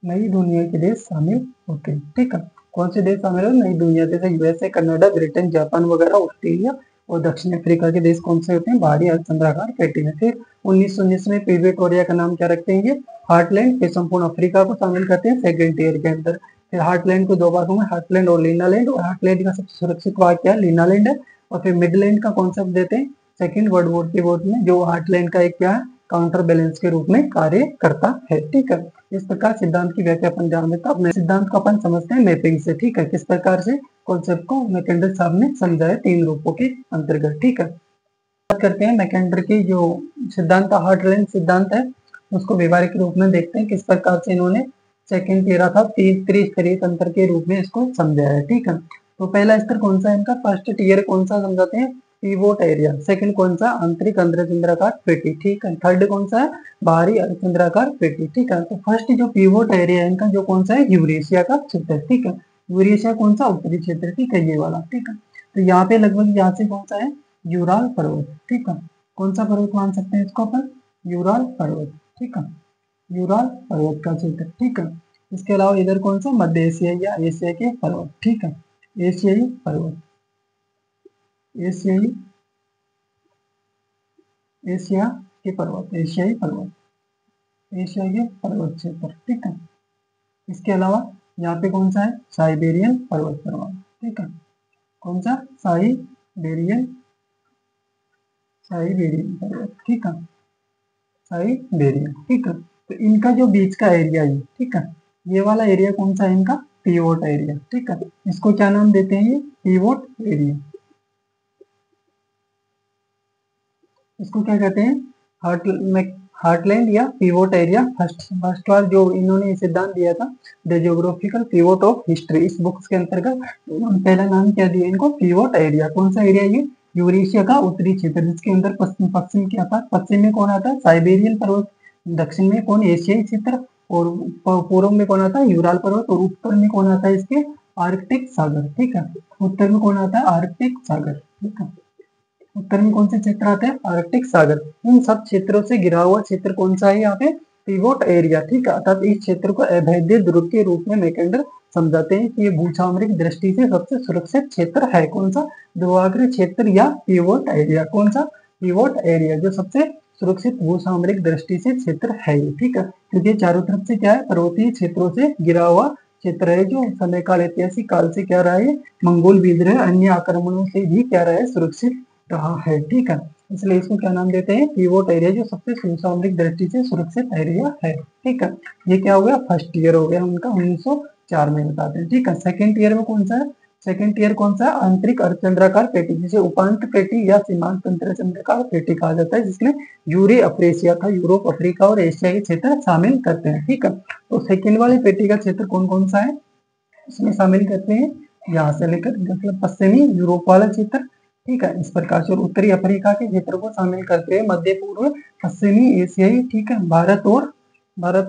नई दुनिया के देश शामिल होते हैं। ठीक है, कौन से देश शामिल है? नई दुनिया, जैसे यूएसए, कनाडा, ब्रिटेन, जापान वगैरह, ऑस्ट्रेलिया और दक्षिण अफ्रीका के देश कौन से होते हैं? भारी अर्धचंद्राकार पेटी में। फिर 1919 में पिवेटोरिया का नाम क्या रखते हैं? ये हार्टलैंड, ये संपूर्ण अफ्रीका को शामिल करते हैं सेकेंड ईयर के अंदर। फिर हार्टलैंड को दो भागों में, हार्टलैंड और लीनालैंड, और हार्टलैंड का सबसे सुरक्षित भाग क्या है? लीनालैंड है। और फिर मिडलैंड का कॉन्सेप्ट देते हैं सेकेंड वर्ल्ड वॉर के वोट में, जो हार्टलैंड का एक क्या है? काउंटर बैलेंस के रूप में कार्य करता है। ठीक है, इस प्रकार सिद्धांत की व्याख्या अपन जान लेते हैं। सिद्धांत को अपन समझते हैं मैपिंग से। ठीक है, किस प्रकार से कॉन्सेप्ट को मैकेंडर साहब ने समझाया तीन रूपों के अंतर्गत। ठीक है, बात करते हैं मैकेंडर की जो सिद्धांत का हार्टलैंड सिद्धांत है उसको व्यवहारिक रूप में देखते हैं किस प्रकार से इन्होंने सेकंड तेरा था त्रिस्तरीय तंत्र के रूप में इसको समझाया है। ठीक है, तो पहला स्तर कौन सा है इनका? फर्स्ट टीयर कौन सा समझाते हैं? Pivot area. सेकंड कौन सा? आंतरिक अर्धचंद्राकार पेटी। ठीक है, थर्ड कौन सा है? बाहरी अर्धचंद्राकार पेटी। ठीक है, तो फर्स्ट जो पीवोट एरिया है इनका जो कौन सा है? यूरेशिया का क्षेत्र। ठीक है, यूरेशिया कौन सा? उत्तरी क्षेत्र। ठीक है, ये वाला। ठीक है, तो यहाँ पे लगभग यहाँ से कौन सा है? यूराल पर्वत। ठीक है, कौन सा पर्वत मान सकते हैं इसको अपन? यूराल पर्वत। ठीक है, यूराल पर्वत का क्षेत्र। ठीक है, इसके अलावा इधर कौन सा? मध्य एशिया या एशिया के पर्वत। ठीक है, एशियाई पर्वत, एशियाई, एशिया के पर्वत, एशियाई पर्वत, एशिया के पर्वत क्षेत्र। ठीक है, इसके अलावा यहाँ पे कौन सा है? साइबेरियन पर्वत प्रमाण। ठीक है, कौन सा? साइबेरियन, साइबेरियन पर्वत। ठीक है, साइबेरियन। ठीक है, तो इनका जो बीच का एरिया है, ठीक है, ये वाला एरिया कौन सा है इनका? Pivot area. ठीक है, इसको क्या नाम देते हैं? ये पीवोट एरिया। इसको क्या कहते हैं? हार्टलैंड या पीवोट एरिया। फर्स्ट बार जो इन्होंने सिद्धांत दिया था the geographical pivot of history, इस बुक्स के अंतर्गत पहला नाम क्या दिया इनको? Pivot area. कौन सा एरिया ये? यूरेशिया का उत्तरी क्षेत्र, जिसके अंदर पश्चिम क्या था? पश्चिम में कौन आता है? साइबेरियन पर्वत। दक्षिण में कौन? एशियाई क्षेत्र। और पूर्व में कौन आता है? यूराल पर्वत। और उत्तर में कौन आता है इसके? आर्कटिक सागर। ठीक है, उत्तर में कौन आता है? आर्कटिक सागर। ठीक है, उत्तर में कौन से क्षेत्र आते हैं? आर्कटिक सागर। इन सब क्षेत्रों से घिरा हुआ क्षेत्र कौन सा है यहाँ पे? Pivot area. ठीक है, अर्थात इस क्षेत्र को अभेद्य ध्रुव के रूप में मैकेंडर समझाते हैं कि ये भूसामरिक दृष्टि से सबसे सुरक्षित क्षेत्र है। कौन सा? ध्रुवाग्र क्षेत्र या पिवोट एरिया। कौन सा? पिवोट एरिया, जो सबसे सुरक्षित भूसामरिक दृष्टि से क्षेत्र है। ठीक है, क्योंकि चारों तरफ से क्या है? पर्वतीय क्षेत्रों से घिरा हुआ क्षेत्र है, जो समय काल, ऐतिहासिक काल से क्या रहा है? मंगोल विद्रोह, अन्य आक्रमणों से भी क्या रहा है? सुरक्षित रहा है। ठीक है, इसलिए इसको क्या नाम देते हैं? पीवोट एरिया, जो सबसे भूसामरिक दृष्टि से सुरक्षित एरिया है। ठीक है, ये क्या हो गया? फर्स्ट ईयर हो गया उनका, 1904 में बताते हैं। ठीक है, सेकंड ईयर में कौन सा है? सेकंड ईयर कौन सा है? आंतरिक अर्धचंद्राकार पेटी, जिसे उपांत पेटी या सीमांत अर्धचंद्राकार पेटी कहा जाता है, जिसमें यूरे अफ्रीका था, यूरोप, अफ्रीका और एशिया के क्षेत्र शामिल करते हैं। ठीक है, तो सेकंड वाली पेटी का क्षेत्र कौन कौन सा है? इसमें शामिल करते हैं यहाँ से लेकर मतलब पश्चिमी यूरोप वाला क्षेत्र। ठीक है, इस प्रकार से। और उत्तरी अफ्रीका के क्षेत्र को शामिल करते हैं मध्य पूर्व, पश्चिमी एशियाई, ठीक है, भारत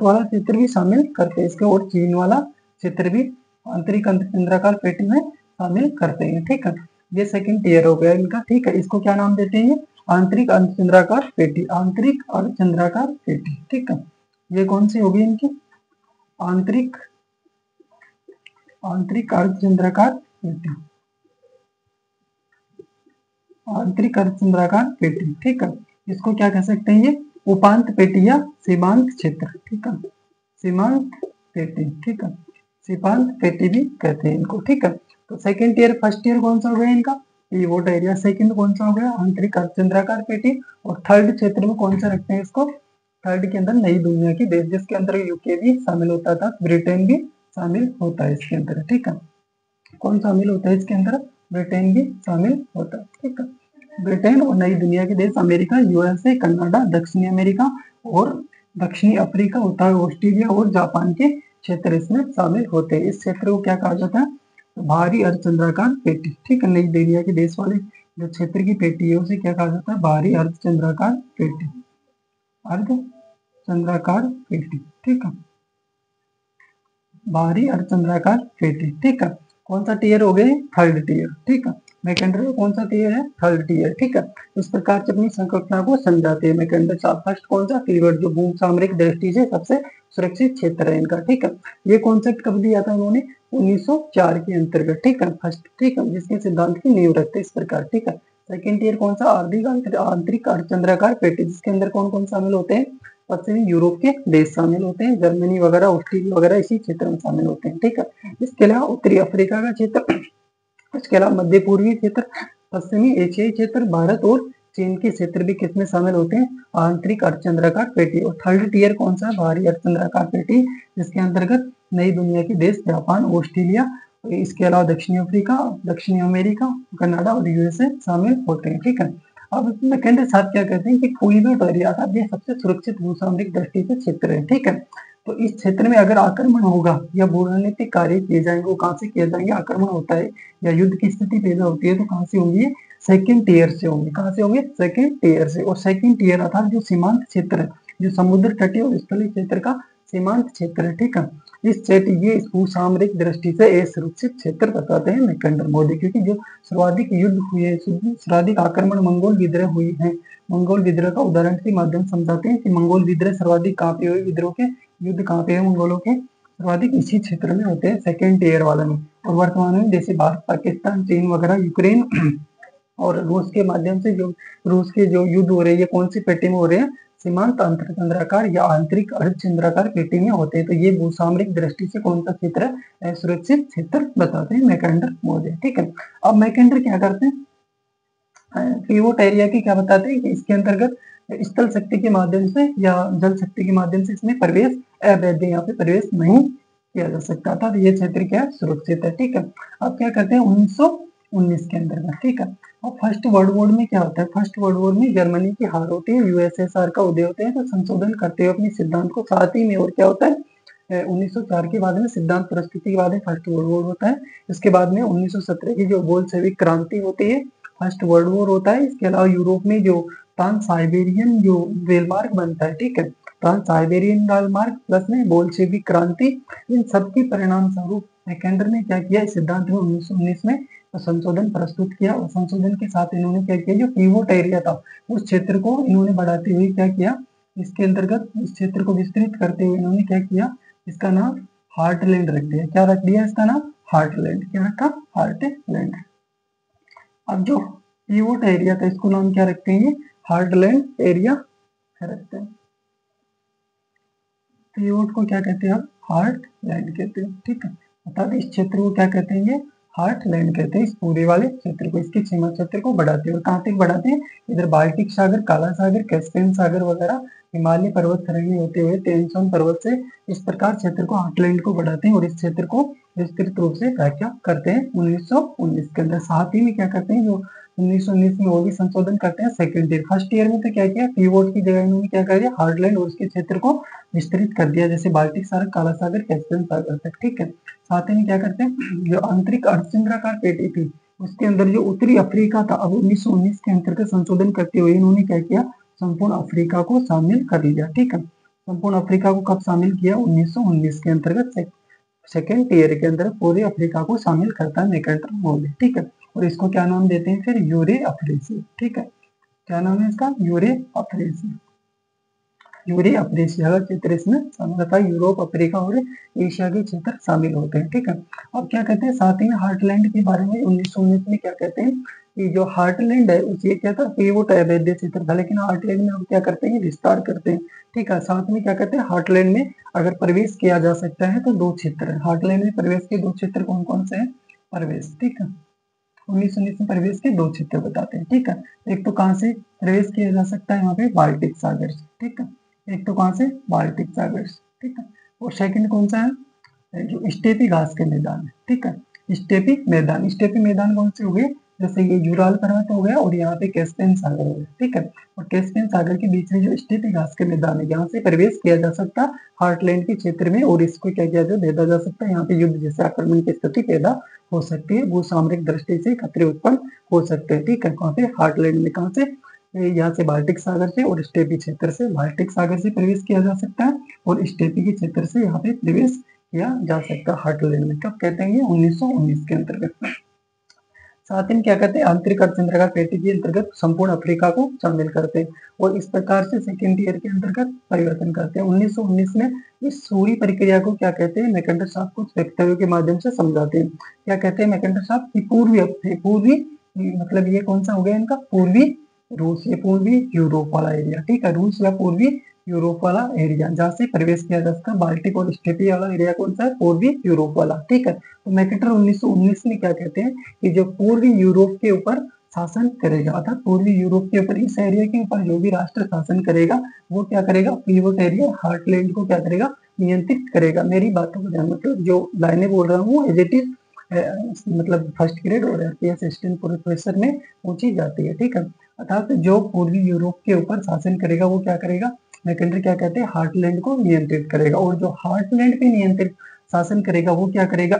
वाला क्षेत्र भी शामिल करते हैं इसके, और चीन वाला क्षेत्र भी आंतरिक अर्धचंद्राकार पेटी में शामिल करते हैं। ठीक है, ये सेकंड ईयर हो गया इनका। ठीक है, इसको क्या नाम देते हैं? आंतरिक अर्धचंद्राकार पेटी, आंतरिक अर्धचंद्राकार पेटी। ठीक है, ये कौन सी होगी इनकी? आंतरिक, आंतरिक अर्धचंद्राकार पेटी, आंतरिक अर्धचंद्राकार पेटी। ठीक है, इसको क्या कह सकते हैं? ये उपांत पेटी या सीमांत क्षेत्र। ठीक है, सीमांत पेटी। ठीक है, सीमांत पेटी भी कहते हैं इनको। ठीक है, तो सेकंड ईयर, फर्स्ट ईयर कौन सा हो गया इनका? Pivot area. सेकंड कौन सा हो गया? आंतरिक अर्धचंद्राकार पेटी। और थर्ड क्षेत्र में कौन सा रखते हैं इसको? थर्ड के अंदर नई दुनिया की देश, जिसके अंदर यूके भी शामिल होता था, ब्रिटेन भी शामिल होता है इसके अंदर। ठीक है, कौन शामिल होता है इसके अंदर? ब्रिटेन भी शामिल होता है। ठीक है, ब्रिटेन और नई दुनिया के देश अमेरिका, यूएसए, कनाडा, दक्षिणी अमेरिका और दक्षिणी अफ्रीका, उत्तर ऑस्ट्रेलिया और जापान के क्षेत्र इसमें शामिल होते हैं। इस क्षेत्र को क्या कहा जाता है? भारी अर्धचंद्राकार पेटी। ठीक है, नई दुनिया के देश वाले जो क्षेत्र की पेटी है उसे क्या कहा जाता है? बाहरी अर्धचंद्राकार पेटी, अर्धचंद्राकार पेटी, ठीक है, बाहरी अर्धचंद्राकार पेटी, ठीक है। कौन सा टीयर हो गए? थर्ड टीयर, ठीक है। मैकेंडर का कौन सा टीयर है? थर्ड टीयर, ठीक है। इस प्रकार से अपनी संकल्पना को समझाते हैं मैकेंडर साहब। फर्स्ट कौन सा? फीवर, जो भूमि सामरिक दृष्टि से सबसे सुरक्षित क्षेत्र है इनका, ठीक है। ये कॉन्सेप्ट कब दिया था उन्होंने? 1904 के अंतर्गत, ठीक है, फर्स्ट, ठीक है, जिसके सिद्धांत की नींव रखते इस प्रकार, ठीक है। सेकेंड टीयर कौन सा? आंतरिक अर्धचंद्राकार पेटी, जिसके अंदर कौन कौन शामिल होते हैं? पश्चिमी यूरोप के देश शामिल होते हैं, जर्मनी वगैरह, ऑस्ट्रेलिया वगैरह इसी क्षेत्र में शामिल होते हैं, ठीक है। इसके अलावा उत्तरी अफ्रीका का क्षेत्र, इसके अलावा मध्य पूर्वी क्षेत्र, पश्चिमी एशियाई क्षेत्र, भारत और चीन के क्षेत्र भी किसमें शामिल होते हैं? आंतरिक अर्धचंद्राकार पेटी। और थर्ड टीयर कौन सा? बाहरी अर्धचंद्राकार पेटी, जिसके अंतर्गत नई दुनिया के देश जापान, ऑस्ट्रेलिया, इसके अलावा दक्षिणी अफ्रीका, दक्षिणी अमेरिका, कनाडा और यूएसए शामिल होते हैं, ठीक है। अब मैकेंडर साहब क्या कहते हैं कि फुइबेट एरिया था, ये सबसे सुरक्षित भूसामरिक दृष्टि से क्षेत्र है, ठीक है। तो इस क्षेत्र में अगर आक्रमण होगा या भूरणनीतिक कार्य किए जाएंगे, वो कहाँ से किए जाएंगे? आक्रमण होता है या युद्ध की स्थिति पैदा होती है तो कहाँ से होंगे? सेकेंड टीयर से होंगे। कहाँ से होंगे? सेकेंड टीयर से। और सेकेंड टीयर अर्थात जो सीमांत क्षेत्र है, जो समुद्र तटीय और स्थलीय क्षेत्र का सीमांत क्षेत्र है, ठीक है। इस क्षेत्र, ये भूसामरिक दृष्टि से असुरक्षित क्षेत्र बताते हैं मैकेंडर मोदी, क्योंकि जो सर्वाधिक युद्ध हुए, सर्वाधिक आक्रमण मंगोल विद्रोह हुई है। मंगोल विद्रोह का उदाहरण के माध्यम समझाते हैं कि मंगोल विद्रोह सर्वाधिक कहाँ पे हुए? विद्रोह के युद्ध कहाँ पे है मंगोलों के? सर्वाधिक इसी क्षेत्र में होते हैं, सेकेंड टीयर वाला में। और वर्तमान में जैसे भारत, पाकिस्तान, चीन वगैरह, यूक्रेन और रूस के माध्यम से जो रूस के जो युद्ध हो रहे हैं, ये कौन सी पेटी में हो रहे हैं? सीमांत अर्धचंद्राकार या आंतरिक अर्धचंद्राकार पेटी में होते हैं। तो ये भूसामरिक दृष्टि से कौन सा क्षेत्र है? असुरक्षित क्षेत्र बताते हैं मैकेंडर मोदी, ठीक है। अब मैकेंडर क्या करते हैं? पिवोट एरिया की क्या बताते हैं कि इसके अंतर्गत स्थल शक्ति के माध्यम से या जल शक्ति के माध्यम से इसमें प्रवेश अवैध है, यहाँ पे प्रवेश नहीं किया जा सकता था। तो ये क्षेत्र क्या है? सुरक्षित है, ठीक है। अब क्या करते हैं 1919 के अंतर्गत, ठीक है। और फर्स्ट वर्ल्ड वॉर में क्या होता है? फर्स्ट वर्ल्ड वॉर में जर्मनी की हार होती है, यूएसएसआर का उदय होते हैं। तो संशोधन करते हुए अपने सिद्धांत को, साथ ही में और क्या होता है 1904 के बाद में सिद्धांत प्रस्तुति के बाद में फर्स्ट वर्ल्ड वॉर होता है। इसके बाद में 1917 की जो बोल्शेविक क्रांति होती है, फर्स्ट वर्ल्ड वॉर होता है। इसके अलावा यूरोप में जो ट्रांस साइबेरियन जो रेल मार्ग बनता है, ठीक है, ट्रांस साइबेरियन रेल मार्ग प्लस में बोल्शेविक क्रांति, इन सबके परिणाम स्वरूप मैकेंडर ने क्या किया? इस सिद्धांत में 1919 में संशोधन प्रस्तुत किया। और संशोधन के साथ इन्होंने क्या किया? जो पिवोट एरिया था उस क्षेत्र को इन्होंने बढ़ाते हुए क्या किया? इसके अंतर्गत इस क्षेत्र को विस्तृत करते हुए इन्होंने क्या किया? इसका नाम हार्टलैंड रख दिया। क्या रख दिया इसका नाम? हार्टलैंड। क्या रखा? हार्टलैंड। अब जो पिवोट एरिया था इसको नाम क्या रखते हैं? हार्टलैंड एरिया रखते हैं। पिवोट को क्या कहते हैं? हार्टलैंड कहते हैं, ठीक है। अर्थात इस क्षेत्र को क्या कहते हैं? ये हार्टलैंड कहते हैं, इस पूरे वाले क्षेत्र को, इसके सीमा क्षेत्र को बढ़ाते हैं। और कहाँ तक बढ़ाते हैं? इधर बाल्टिक सागर, काला सागर, कैस्पियन सागर वगैरह, हिमालय पर्वत श्रेणी होते हुए तेनसोन पर्वत से, इस प्रकार क्षेत्र को हार्टलैंड को बढ़ाते हैं और इस क्षेत्र को विस्तृत रूप से व्याख्या करते हैं 1919 के अंदर। साथ ही में क्या करते हैं? जो 1919 में वो भी संशोधन करते हैं सेकंड ईयर। फर्स्ट ईयर में तो क्या किया? पिवोट की जगह इन्होंने क्या कर दिया? हार्टलैंड और उसके क्षेत्र को विस्तृत कर दिया, जैसे बाल्टिक सागर, काला सागर, कैस्पियन सागर तक, ठीक है। साथ ही में क्या करते हैं? जो आंतरिक अर्धचंद्राकार पेटी थी उसके अंदर जो उत्तरी अफ्रीका था, अब 1919 के अंतर्गत संशोधन करते हुए इन्होंने क्या किया? संपूर्ण अफ्रीका को शामिल कर लिया, ठीक है। संपूर्ण अफ्रीका को कब शामिल किया? 1919 के अंतर्गत सेकेंड टीयर के अंदर पूरे अफ्रीका को शामिल करता है मैकेंडर मोदी, ठीक है। और इसको क्या नाम देते हैं फिर? यूरे अफ्रीसी, ठीक है। क्या नाम है इसका? यूरे अफ्रीसी। यूरे अफ्रीसिया का क्षेत्र इसमें शामिल होता है। यूरोप, अफ्रीका और एशिया के क्षेत्र शामिल होते हैं, ठीक है। अब क्या कहते हैं? साथ ही में हार्टलैंड के बारे में 1919 में क्या कहते हैं कि जो हार्टलैंड है उसे क्या था? पिवोट अवैध क्षेत्र था, लेकिन हार्टलैंड में हम क्या करते हैं? विस्तार करते हैं, ठीक है। साथ में क्या कहते हैं? हार्टलैंड में अगर प्रवेश किया जा सकता है तो 2 क्षेत्र है। हार्टलैंड में प्रवेश के 2 क्षेत्र कौन कौन से हैं? प्रवेश, ठीक है। 1919 में प्रवेश के 2 क्षेत्र बताते हैं, ठीक है। एक तो कहाँ से प्रवेश किया जा सकता है? यहाँ पे बाल्टिक सागर से, ठीक है। एक तो कहाँ से? बाल्टिक सागर से, ठीक है। और सेकंड कौन सा है? जो स्टेपी घास के मैदान है, ठीक है। स्टेपी मैदान, स्टेपी मैदान कौन से हो गए? जैसे ये यूराल पर्वत हो गया और यहाँ पे कैस्पियन सागर हो गया, ठीक है। और कैस्पियन सागर के बीच में जो स्टेपी घास के मैदान है, यहाँ से प्रवेश किया जा सकता हार्टलैंड के क्षेत्र में और इसको क्या किया जाए? भेजा जा सकता है। यहाँ पे युद्ध जैसे आक्रमण की स्थिति पैदा हो सकती है, भूसामरिक दृष्टि से खतरे उत्पन्न हो सकते हैं। ठीक है, कहाँ पे? हार्टलैंड में। कहाँ से? यहाँ से बाल्टिक सागर से और स्टेपी क्षेत्र से। बाल्टिक सागर से प्रवेश किया जा सकता है और स्टेपी के क्षेत्र से यहाँ पे प्रवेश किया जा सकता है हार्टलैंड में। कब कहते हैं? ये 1919 के अंतर्गत। साथ ही क्या कहते हैं? आंतरिक अर्धचंद्राकार पेटी के अंतर्गत संपूर्ण अफ्रीका को शामिल करते हैं और इस प्रकार से सेकेंड ईयर के अंतर्गत परिवर्तन करते हैं। 1919 में इस सूरी प्रक्रिया को क्या कहते हैं? मैकेंडर साहब कुछ वक्तव्यों के माध्यम से समझाते हैं। क्या कहते हैं मैकेंडर साहब? की पूर्वी मतलब ये कौन सा हो गया इनका? पूर्वी रूस, ये पूर्वी यूरोप वाला एरिया। ठीक है, रूस या पूर्वी यूरोप वाला एरिया जहाँ से प्रवेश किया जा सकता है। बाल्टिक और स्टेपी वाला एरिया कौन सा है? पूर्वी यूरोप वाला। ठीक है, तो मैकेंडर 1919 में क्या कहते हैं कि जो पूर्वी यूरोप के ऊपर शासन करेगा, अर्थात पूर्वी यूरोप के ऊपर, इस एरिया के ऊपर जो भी राष्ट्र शासन करेगा वो क्या करेगा? पीवोट एरिया हार्टलैंड को क्या करेगा? नियंत्रित करेगा। मेरी बातों को ध्यान, मतलब जो लाइनें बोल रहा हूँ एज इट इज मतलब फर्स्ट ग्रेड और आरपीएस असिस्टेंट प्रोफेसर में पूछी जाती है। ठीक है, अर्थात जो पूर्वी यूरोप के ऊपर शासन करेगा वो क्या करेगा? मैकेंडर क्या कहते हैं? हार्टलैंड को नियंत्रित करेगा। और जो हार्टलैंड पे नियंत्रित शासन करेगा वो क्या करेगा?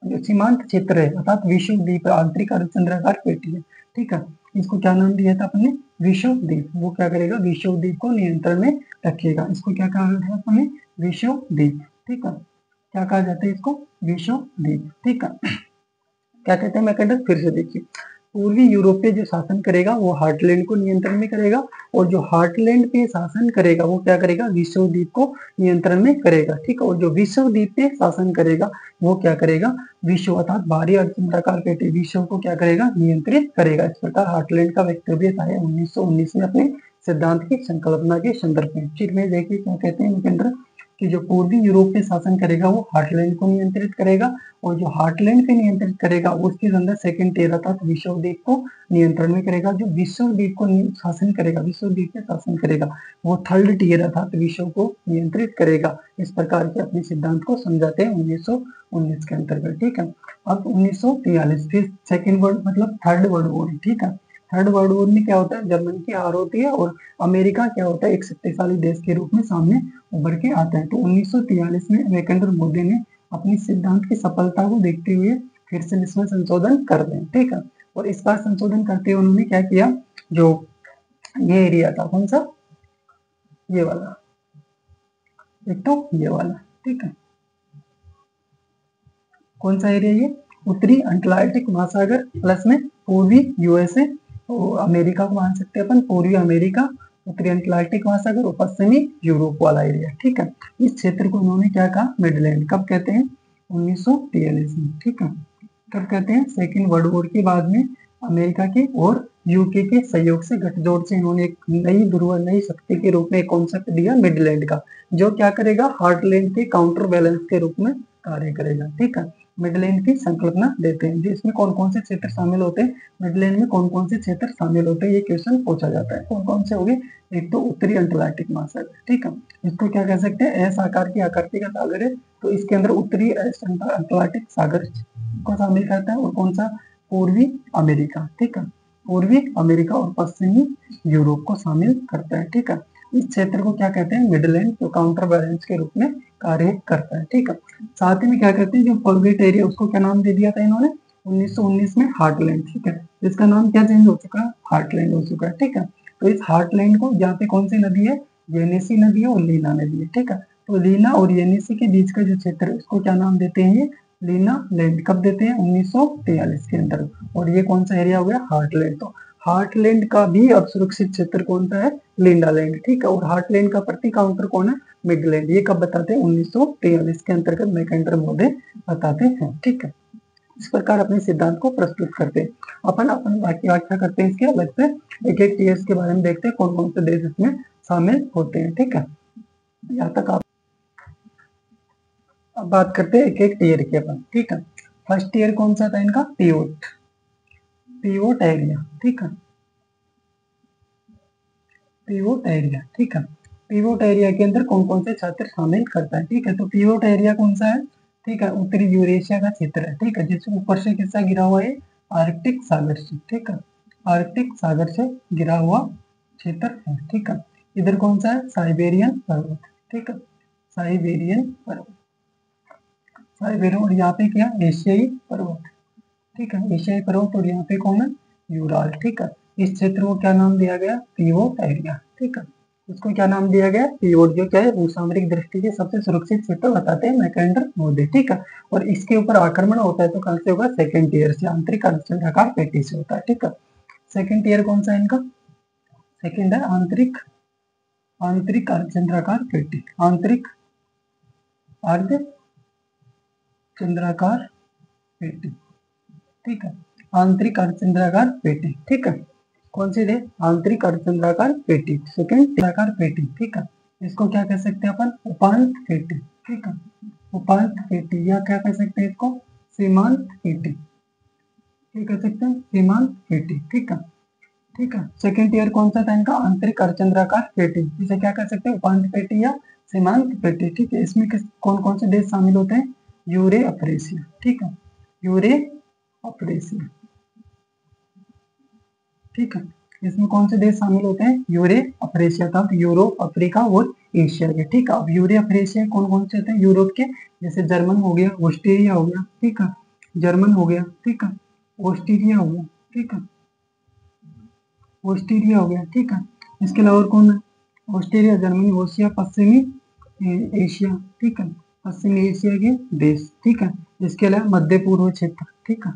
जो सीमांत क्षेत्र है अर्थात विषुव द्वीप आंतरिक अर्धचंद्राकार पेटी है। ठीक है, इसको क्या नाम दिया था अपने? विषुव द्वीप। वो क्या करेगा? विषुव द्वीप को नियंत्रण में रखेगा। इसको क्या कहा था अपने? विषुव द्वीप। ठीक है, क्या कहा जाता है इसको? विषुव द्वीप। ठीक है, क्या कहते हैं मैकेंडर? फिर से देखिए, पूर्वी यूरोप पे जो शासन करेगा वो हार्टलैंड को नियंत्रण में करेगा और जो हार्टलैंड पे शासन करेगा वो क्या करेगा? विषुव द्वीप को नियंत्रण में करेगा। ठीक है, और जो विषुव द्वीप पे शासन करेगा वो क्या करेगा? विषुव अर्थात बाहरी अर्धचंद्राकार पेटी विषुव को क्या करेगा? नियंत्रित करेगा। इस प्रकार हार्टलैंड का वक्तव्य था 1919 में अपने सिद्धांत की संकल्पना के संदर्भ में। फिर में देखिए क्या कहते हैं मैकेंडर कि जो पूर्वी यूरोप पे शासन करेगा वो हार्टलैंड को नियंत्रित करेगा और जो हार्टलैंड पे नियंत्रित करेगा उसके अंदर सेकंड टियर अर्थात विषुव द्वीप को नियंत्रण में करेगा। जो विषुव द्वीप को शासन करेगा, विषुव द्वीप पे शासन करेगा, वो थर्ड टियर अर्थात विषुव को नियंत्रित करेगा। इस प्रकार के अपने सिद्धांत को समझाते हैं 1919 के अंतर्गत। ठीक है, अब 1943 फिर सेकेंड वर्ल्ड मतलब थर्ड वर्ल्ड वॉर। ठीक है, थर्ड वर्ल्ड वॉर में क्या होता है? जर्मनी की हार होती है और अमेरिका क्या होता है? एक शक्तिशाली देश के रूप में सामने उभर के आता है। तो 1943 में मैकेंडर मोदी ने अपनी सिद्धांत की सफलता को देखते हुए फिर से इसमें संशोधन कर दें। ठीक है, और इस बार संशोधन करते हुए उन्होंने क्या किया? जो ये एरिया था कौन सा? ये वाला, एक तो ये वाला। ठीक है, कौन सा एरिया? ये उत्तरी अटलांटिक महासागर प्लस में पूर्वी यूएसए, अमेरिका को मान सकते हैं अपन, पूर्वी अमेरिका, उत्तरी अटलांटिक महासागर और पश्चिमी यूरोप वाला एरिया। ठीक है, इस क्षेत्र को उन्होंने क्या कहा? मिडलैंड। कब कहते हैं? 1943 में। ठीक है, कब कहते हैं? सेकेंड वर्ल्ड वॉर के बाद में अमेरिका के और यूके के सहयोग से गठजोड़ से इन्होंने एक नई शक्ति के रूप में एक कॉन्सेप्ट दिया मिडलैंड का, जो क्या करेगा? हार्टलैंड के काउंटर बैलेंस के रूप में कार्य करेगा। ठीक है, मिडलैंड की संकल्पना देते हैं। जिसमें कौन कौन से क्षेत्र शामिल होते हैं? मिडलैंड में कौन कौन से क्षेत्र शामिल होते हैं? ये क्वेश्चन पूछा जाता है। कौन कौन से हो गए? एक तो उत्तरी अटलांटिक महासागर। ठीक है, इसको क्या कह सकते हैं? एस आकार की आकृति का सागर है, तो इसके अंदर उत्तरी अटलांटिक सागर को शामिल करता है। और कौन सा? पूर्वी अमेरिका। ठीक है, पूर्वी अमेरिका और पश्चिमी यूरोप को शामिल करता है। ठीक है, इस क्षेत्र को क्या कहते हैं? मिडलैंड, जो काउंटर बैलेंस के रूप में कार्य करता है। ठीक है, साथ ही में क्या कहते हैं? जो फॉरगेट एरिया उसको क्या नाम दे दिया था इन्होंने 1919 में? हार्टलैंड। ठीक है, इसका नाम क्या चेंज हो चुका है? हार्टलैंड हो चुका है। ठीक है, तो इस हार्टलैंड को यहाँ पे कौन सी नदी है? येनिसी नदी है और लीना नदी है। ठीक है, तो लीना और येनिसी के बीच का जो क्षेत्र है उसको क्या नाम देते हैं? लीना लैंड। कब देते हैं? 1943 के अंदर। और ये कौन सा एरिया हो गया? हार्टलैंड। तो हार्टलैंड का भी अब सुरक्षित क्षेत्र कौन सा है? लिंडा लैंड। ठीक है, और हार्टलैंड का प्रति काउंटर कौन है? मिडलैंड। ये कब बताते हैं? 1943 के अंतर्गत मैकेंडर महोदय बताते हैं। ठीक है, इस प्रकार अपने सिद्धांत को प्रस्तुत करते हैं। अपन अपन व्याख्या करते हैं इसके अलग से, एक एक टीयर्स के बारे में देखते हैं कौन कौन से देश इसमें शामिल होते हैं। ठीक है, यहाँ तक आप अब बात करते हैं एक एक टीयर की अपन। ठीक है, फर्स्ट टीयर कौन सा था इनका? Pivot, pivot area. ठीक है, पीवोट एरिया। ठीक है, पीवोट एरिया के अंदर कौन कौन से छात्र शामिल करता है? ठीक है, तो पीवोट एरिया कौन सा है? ठीक है, उत्तरी यूरेशिया का क्षेत्र है। ठीक है, जिसमें ऊपर से किसका घिरा हुआ है? आर्कटिक सागर से। ठीक है, आर्कटिक सागर से घिरा हुआ क्षेत्र है। ठीक है, इधर कौन सा है? साइबेरियन पर्वत। ठीक है, साइबेरियन पर्वत, साइबेरियन, और यहाँ पे क्या एशियाई पर्वत, ठीक है, एशियाई पर्वत, और यहाँ पे कौन है यूराल, ठीक है। इस क्षेत्र को क्या नाम दिया गया, पीवोट एरिया, ठीक है। इसको क्या नाम दिया गया, पीवोट, जो क्या है भूसामरिक दृष्टि से सबसे सुरक्षित क्षेत्र बताते हैं मैकेंडर मोदी, ठीक है। और इसके ऊपर आक्रमण होता है तो कहाँ से होगा, सेकंड टीयर से, आंतरिक अर्धचंद्राकार पेटी से होता है, ठीक है। सेकंड टीयर कौन सा है इनका, सेकंड है आंतरिक आंतरिक अर्धचंद्राकार पेटी, आंतरिक अर्धचंद्राकार पेटी, ठीक है, आंतरिक अर्धचंद्राकार पेटी, ठीक है। कौन सी है, आंतरिक अर्धचंद्राकार पेटी, सेकंड चंद्राकार पेटी, ठीक है। इसको क्या कह सकते हैं अपन, उपांत पेटी, ठीक है, उपांत पेटी, या क्या कह सकते हैं इसको, सीमांत पेटी, क्या कह सकते हैं, सीमांत पेटी, ठीक है, ठीक है। सेकंड ईयर कौन सा था इनका, आंतरिक अर्धचंद्राकार पेटी, इसे क्या कह सकते हैं, उपांत पेटी या सीमांत पेटी, ठीक है। इसमें कौन कौन से देश शामिल होते हैं, यूरे अफ्रीसिया, ठीक है, यूरे अफ्रीसिया, ठीक है। इसमें कौन से देश शामिल होते हैं, यूरे अफ्रीसिया का, यूरोप, अफ्रीका और एशिया के, ठीक है। अब यूरे अफ्रीसिया कौन कौन से होते हैं, यूरोप के, जैसे जर्मन हो गया, ऑस्ट्रेलिया हो गया, ठीक है, जर्मन हो गया, ठीक है, ऑस्ट्रेलिया हो गया, ठीक है, ऑस्ट्रेलिया हो गया, ठीक है। इसके अलावा और कौन है, ऑस्ट्रेलिया, जर्मनी, ओशिया, पश्चिमी एशिया, ठीक है, पश्चिमी एशिया के देश, ठीक है। इसके अलावा मध्य पूर्व क्षेत्र, ठीक है,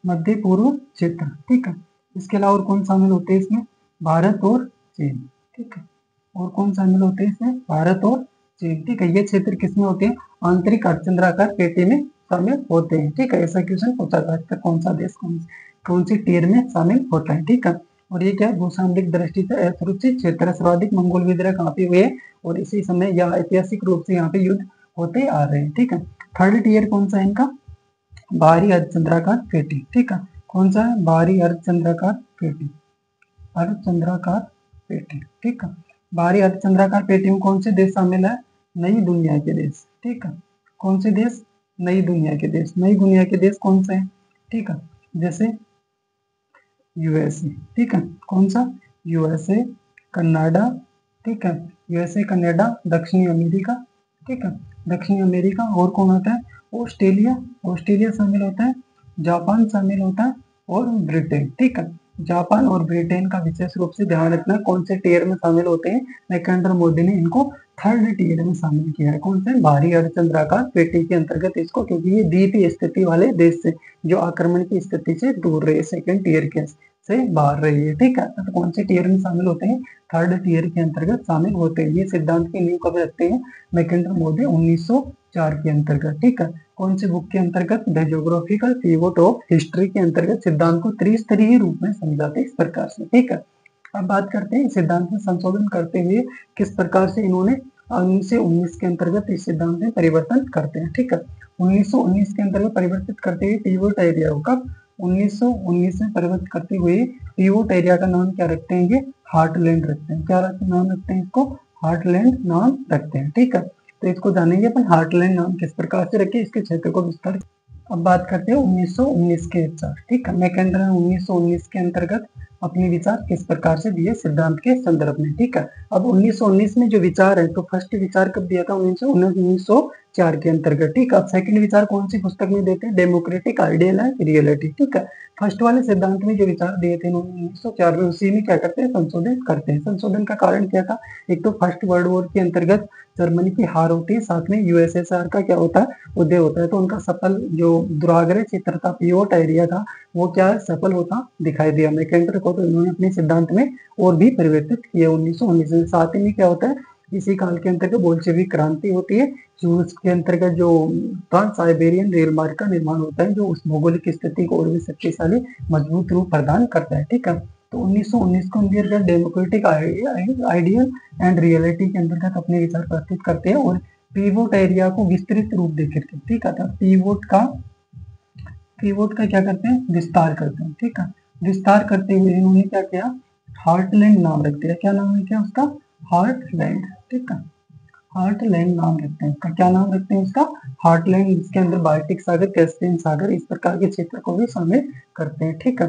मध्य पूर्व क्षेत्र, ठीक है। इसके अलावा और कौन शामिल होते हैं इसमें, भारत और चीन, ठीक है, और कौन शामिल होते हैं इसमें, भारत और चीन, ठीक है। ये क्षेत्र किसमें होते हैं, आंतरिक अर्धचंद्राकार पेटी में शामिल होते हैं, ठीक है। ऐसा क्वेश्चन पूछा जा सकता है, कौन सा देश कौन सी टीयर में शामिल होता है, ठीक है। और ये क्या है, भूसामरिक दृष्टि से असुरक्षित क्षेत्र है, सर्वाधिक मंगोल विद्रोह कहाँ पे हुए, और इसी समय या ऐतिहासिक रूप से यहाँ पे युद्ध होते आ रहे हैं, ठीक है। थर्ड टीयर कौन सा है इनका, बाहरी अर्धचंद्राकार पेटी, ठीक है, कौन सा है, बाहरी अर्धचंद्राकार पेटी, अर्धचंद्राकार पेटी, ठीक है। बाहरी अर्धचंद्राकार पेटी में कौन से देश शामिल है, नई दुनिया के देश, ठीक है, कौन से देश, नई दुनिया के देश, नई दुनिया के देश कौन से हैं, ठीक है, जैसे यूएसए, ठीक है, कौन सा, यूएसए, कनाडा, ठीक है, यूएसए, कनाडा, दक्षिणी अमेरिका, ठीक है, दक्षिणी अमेरिका, और कौन होता है, ऑस्ट्रेलिया, ऑस्ट्रेलिया शामिल होता है, जापान शामिल होता है, और ब्रिटेन, ठीक है। जापान और ब्रिटेन का विशेष रूप से ध्यान रखना, कौन से टीयर में शामिल होते हैं, नरेंद्र मोदी ने इनको थर्ड टीयर में शामिल किया है, कौन से, भारी अर्धचंद्राकार पेटी के अंतर्गत इसको, क्योंकि ये द्वीपीय स्थिति वाले देश से जो आक्रमण की स्थिति से दूर रहे, सेकंड टीयर के से बाहर रही है, ठीक है। तो कौन से टीयर में शामिल होते हैं, थर्ड टीयर के अंतर्गत शामिल होते हैं। ये सिद्धांत की नींव कब रखते हैं, मैकेंडर मोदी 1904 के अंतर्गत, ठीक है। कौन से बुक के अंतर्गत, the geographical pivot of history के अंतर्गत सिद्धांत को त्रिस्तरीय रूप में समझाते हैं इस प्रकार से, ठीक है। अब बात करते हैं सिद्धांत में संशोधन करते हुए किस प्रकार से इन्होंने 1919 के अंतर्गत इस सिद्धांत में परिवर्तन करते हैं, ठीक है। 1919 के अंतर्गत परिवर्तित करते हुए पिवोट एरिया को कब, 1919 में परिवर्तित करते हुए पिवोट एरिया का नाम क्या रखते हैं, ये हार्टलैंड रखते हैं, क्या नाम रखते हैं इसको, हार्टलैंड नाम रखते हैं, ठीक है। तो इसको जानेंगे अपन, हार्टलैंड नाम किस प्रकार से रखे, इसके क्षेत्र को विस्तार। अब बात करते हैं 1919 के विचार, ठीक है। मैकेंडर ने 1919 के अंतर्गत अपने विचार किस प्रकार से दिए सिद्धांत के संदर्भ में, ठीक है। अब 1919 में जो विचार है, तो फर्स्ट विचार कब दिया था, 1904 के अंतर्गत, ठीक है। अब सेकंड विचार कौन सी पुस्तक में देते हैं, डेमोक्रेटिक आइडियल एंड रियलिटी, ठीक है। फर्स्ट वाले सिद्धांत में जो विचार दिए थे 1904 में, उसी में क्या करते हैं, संशोधन करते हैं। संशोधन का कारण क्या था, एक तो फर्स्ट वर्ल्ड वॉर के अंतर्गत जर्मनी की हार होती है, साथ में यूएसएसआर का क्या होता है, उदय होता है, तो उनका सफल जो दुराग्रह क्षेत्र था, पिवोट एरिया था, वो क्या सफल होता दिखाई दिया मैकेंडर को, तो इन्होंने अपने सिद्धांत में और भी परिवर्तित किए 1919 में। साथ ही में क्या होता है, इसी काल के अंतर्गत बोल्शेविक क्रांति होती है, जो उसके अंतर्गत जो ट्रांस साइबेरियन रेल मार्ग का निर्माण होता है, जो उस भौगोलिक स्थिति को और भी शक्तिशाली मजबूत रूप प्रदान करता है, ठीक है। तो 1919 को अंतर्गत डेमोक्रेटिक आइडियल एंड रियलिटी के अंतर्गत अपने विचार प्रस्तुत करते हैं और पिवोट एरिया को विस्तृत रूप देते हैं, ठीक है। पिवोट का क्या करते हैं, विस्तार करते हैं, ठीक है। विस्तार करते हुए इन्होंने क्या किया, हार्टलैंड नाम रख दिया, क्या नाम है क्या उसका, हार्टलैंड, ठीक है, हार्टलैंड नाम रखते हैं, क्या नाम रखते हैं उसका, हार्टलैंड। इसके अंदर बाल्टिक सागर, कैस्पियन सागर, इस प्रकार के क्षेत्र को भी शामिल करते हैं, ठीक है।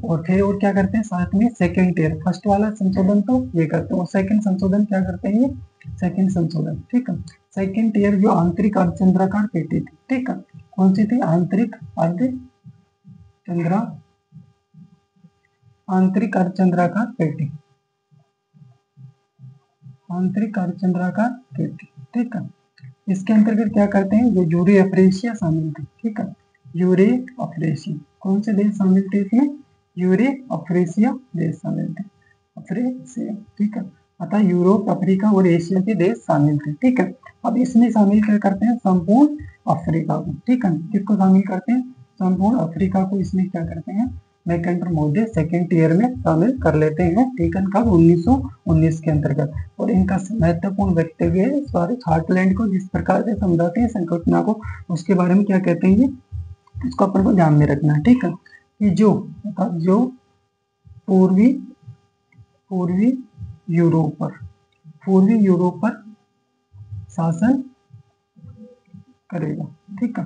और फिर क्या करते हैं, साथ में सेकंड टीयर, फर्स्ट वाला संशोधन तो ये करते हैं, और सेकंड संशोधन क्या करते हैं, सेकंड संशोधन, ठीक है। सेकंड ईयर जो आंतरिक अर्धचंद्राकार पेटी थी, ठीक है, कौन सी थी? आंतरिक अर्धचंद्राकार पेटी, आंतरिक अर्धचंद्राकार पेटी, ठीक है। इसके अंतर्गत क्या करते हैं? जो यूरे अफ्रेशिया शामिल थे, ठीक है, यूरे अफ्रेशिया, कौन से देश शामिल थे इसमें? यूरे अफ्रेशिया देश शामिल थे, अफ्रेशिया, ठीक है। अतः यूरोप, अफ्रीका और एशिया के देश शामिल थे, ठीक है। अब इसमें शामिल क्या करते हैं? संपूर्ण अफ्रीका को, ठीक है। किसको शामिल करते हैं? संपूर्ण अफ्रीका को इसमें क्या करते हैं? मैकेंडर मोदी सेकेंड ईयर में शामिल कर लेते हैं, ठीक है। कब? 1919 के अंतर्गत। और इनका महत्वपूर्ण वक्तव्य है सॉरी हार्टलैंड को जिस प्रकार से समझाते हैं संकल्पना को, उसके बारे में क्या कहते हैं? इसको अपन को ध्यान में रखना है, ठीक है। कि जो पूर्वी यूरोप पर शासन करेगा, ठीक है,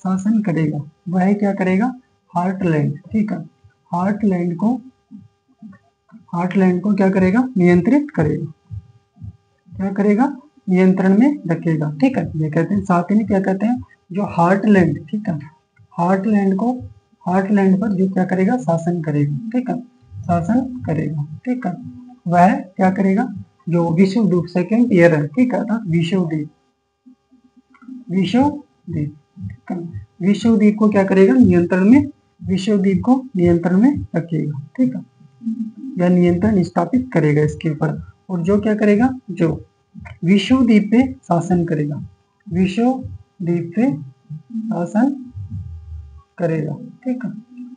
शासन करेगा, वह क्या करेगा? हार्टलैंड, ठीक है, हार्टलैंड को क्या करेगा? नियंत्रित करेगा, क्या करेगा? नियंत्रण में रखेगा, ठीक है। ये कहते हैं, साथ ही क्या कहते हैं? जो हार्टलैंड, ठीक है, हार्टलैंड पर जो क्या करेगा? शासन करेगा, ठीक है, शासन करेगा, ठीक है। वह क्या करेगा? जो विश्वद्वीप सेकेंड ईयर है, ठीक है, विश्वद्वीप, विश्वद्वीप को क्या करेगा? विश्वद्वीप को नियंत्रण में रखेगा, ठीक है, या नियंत्रण स्थापित करेगा इसके ऊपर। और जो क्या करेगा? जो विश्वद्वीप पे शासन करेगा, विश्वद्वीप पे शासन करेगा, ठीक है,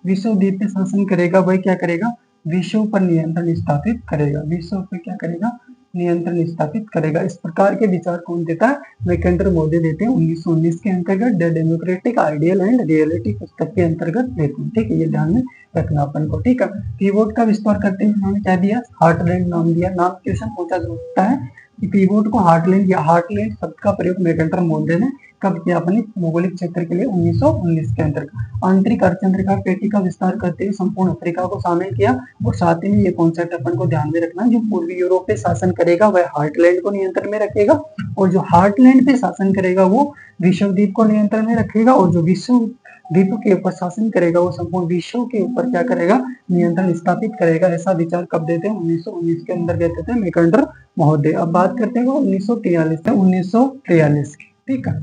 विश्वद्वीप पे शासन करेगा, वह क्या करेगा? विश्व पर नियंत्रण स्थापित करेगा, विश्व पर क्या करेगा? नियंत्रण स्थापित करेगा। इस प्रकार के विचार कौन देता है? मैकेंडर मोदी देते हैं 1919 के अंतर्गत the democratic ideal and reality पुस्तक के अंतर्गत देते हैं, ठीक है। ये ध्यान में रखना अपन को, ठीक है। कीबोर्ड का विस्तार करते हैं, उन्होंने क्या दिया? हार्टलैंड नाम दिया। नाम क्वेश्चन पूछा सकता है कि कीबोर्ड को हार्टलैंड या हार्टलैंड शब्द का प्रयोग मैकेंडर मोदी ने कब किया? अपने भौगोलिक क्षेत्र के लिए 1919 के अंतर्गत। आंतरिक अर्धचंद्राकार पेटी का विस्तार करते हुए संपूर्ण अफ्रीका को शामिल किया। और साथ ही में ये कॉन्सेप्ट अपन को ध्यान में रखना, जो पूर्वी यूरोप पे शासन करेगा वह हार्टलैंड को नियंत्रण में रखेगा, और जो हार्टलैंड पे शासन करेगा वो विश्वद्वीप को नियंत्रण में रखेगा, और जो विश्वद्वीप के ऊपर शासन करेगा वो संपूर्ण विश्व के ऊपर क्या करेगा? नियंत्रण स्थापित करेगा। ऐसा विचार कब देते हैं? 1919 के अंदर देते थे मैकेंडर महोदय। अब बात करते हैं 1943 की, ठीक है।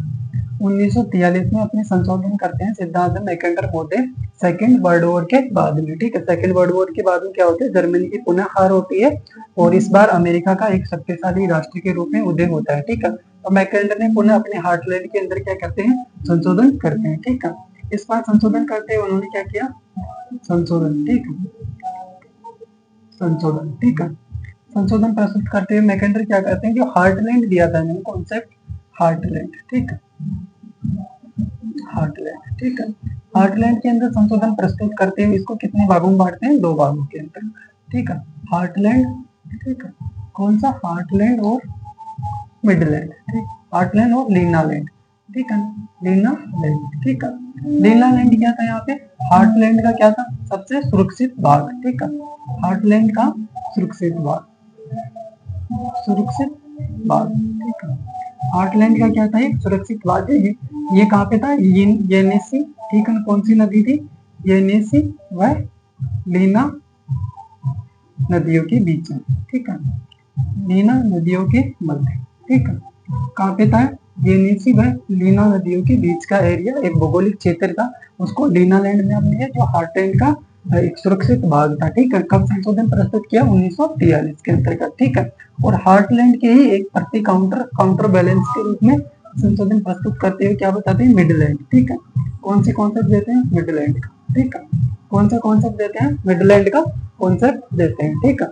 1943 में अपने संशोधन करते हैं सिद्धांत मैकेंडर महोदय सेकेंड वर्ल्ड वॉर के बाद में, ठीक है। सेकेंड वर्ल्ड वॉर के बाद में क्या होता है? जर्मनी की पुनः हार होती है और इस बार अमेरिका का एक शक्तिशाली राष्ट्र के रूप में उदय होता है, ठीक है। तो मैकेंडर ने पुनः अपने हार्टलैंड के अंदर क्या करते हैं? संशोधन करते हैं, ठीक है। इस बार संशोधन करते हुए उन्होंने क्या किया? संशोधन, ठीक है, संशोधन, ठीक है। संशोधन प्रस्तुत करते हुए मैकेंडर क्या करते हैं? जो हार्टलैंड दिया था मैंने कॉन्सेप्ट हार्टलैंड, ठीक है, हार्टलैंड, ठीक है। हार्टलैंड के अंदर संशोधन प्रस्तुत करते हुए इसको कितने भागों में बांटते हैं? 2 भागों के अंदर, ठीक है। हार्टलैंड, ठीक है, कौन सा? हार्टलैंड और मिडलैंड, ठीक, हार्टलैंड और लीनालैंड, ठीक है, लीनालैंड, ठीक है। लीनालैंड क्या था यहाँ पे? हार्टलैंड का क्या था? सबसे सुरक्षित भाग, ठीक है, हार्टलैंड का सुरक्षित भाग, ठीक है। हार्टलैंड का क्या था? एक सुरक्षित भाग है। ये कहाँ पे था? येनेसी, ठीक है, कौन सी नदी थी? येनेसी व लीना नदियों के बीच में, ठीक है, लीना नदियों के मध्य, ठीक है। कहाँ पे था? येनेसी व लीना नदियों के बीच का एरिया, एक भौगोलिक क्षेत्र था, उसको लीनालैंड में हमने जो हार्टलैंड का एक सुरक्षित भाग था, ठीक है। कब संशोधन प्रस्तुत किया? 1943 के अंतर्गत, ठीक है। और हार्टलैंड के ही एक प्रति काउंटर बैलेंस के रूप में संशोधन प्रस्तुत करते हुए क्या बताते हैं? मिडलैंड, ठीक है। कौन सी कॉन्सेप्ट देते हैं? मिडलैंड का, ठीक है। कौन सा कॉन्सेप्ट देते हैं? मिडलैंड का कॉन्सेप्ट देते हैं, ठीक है।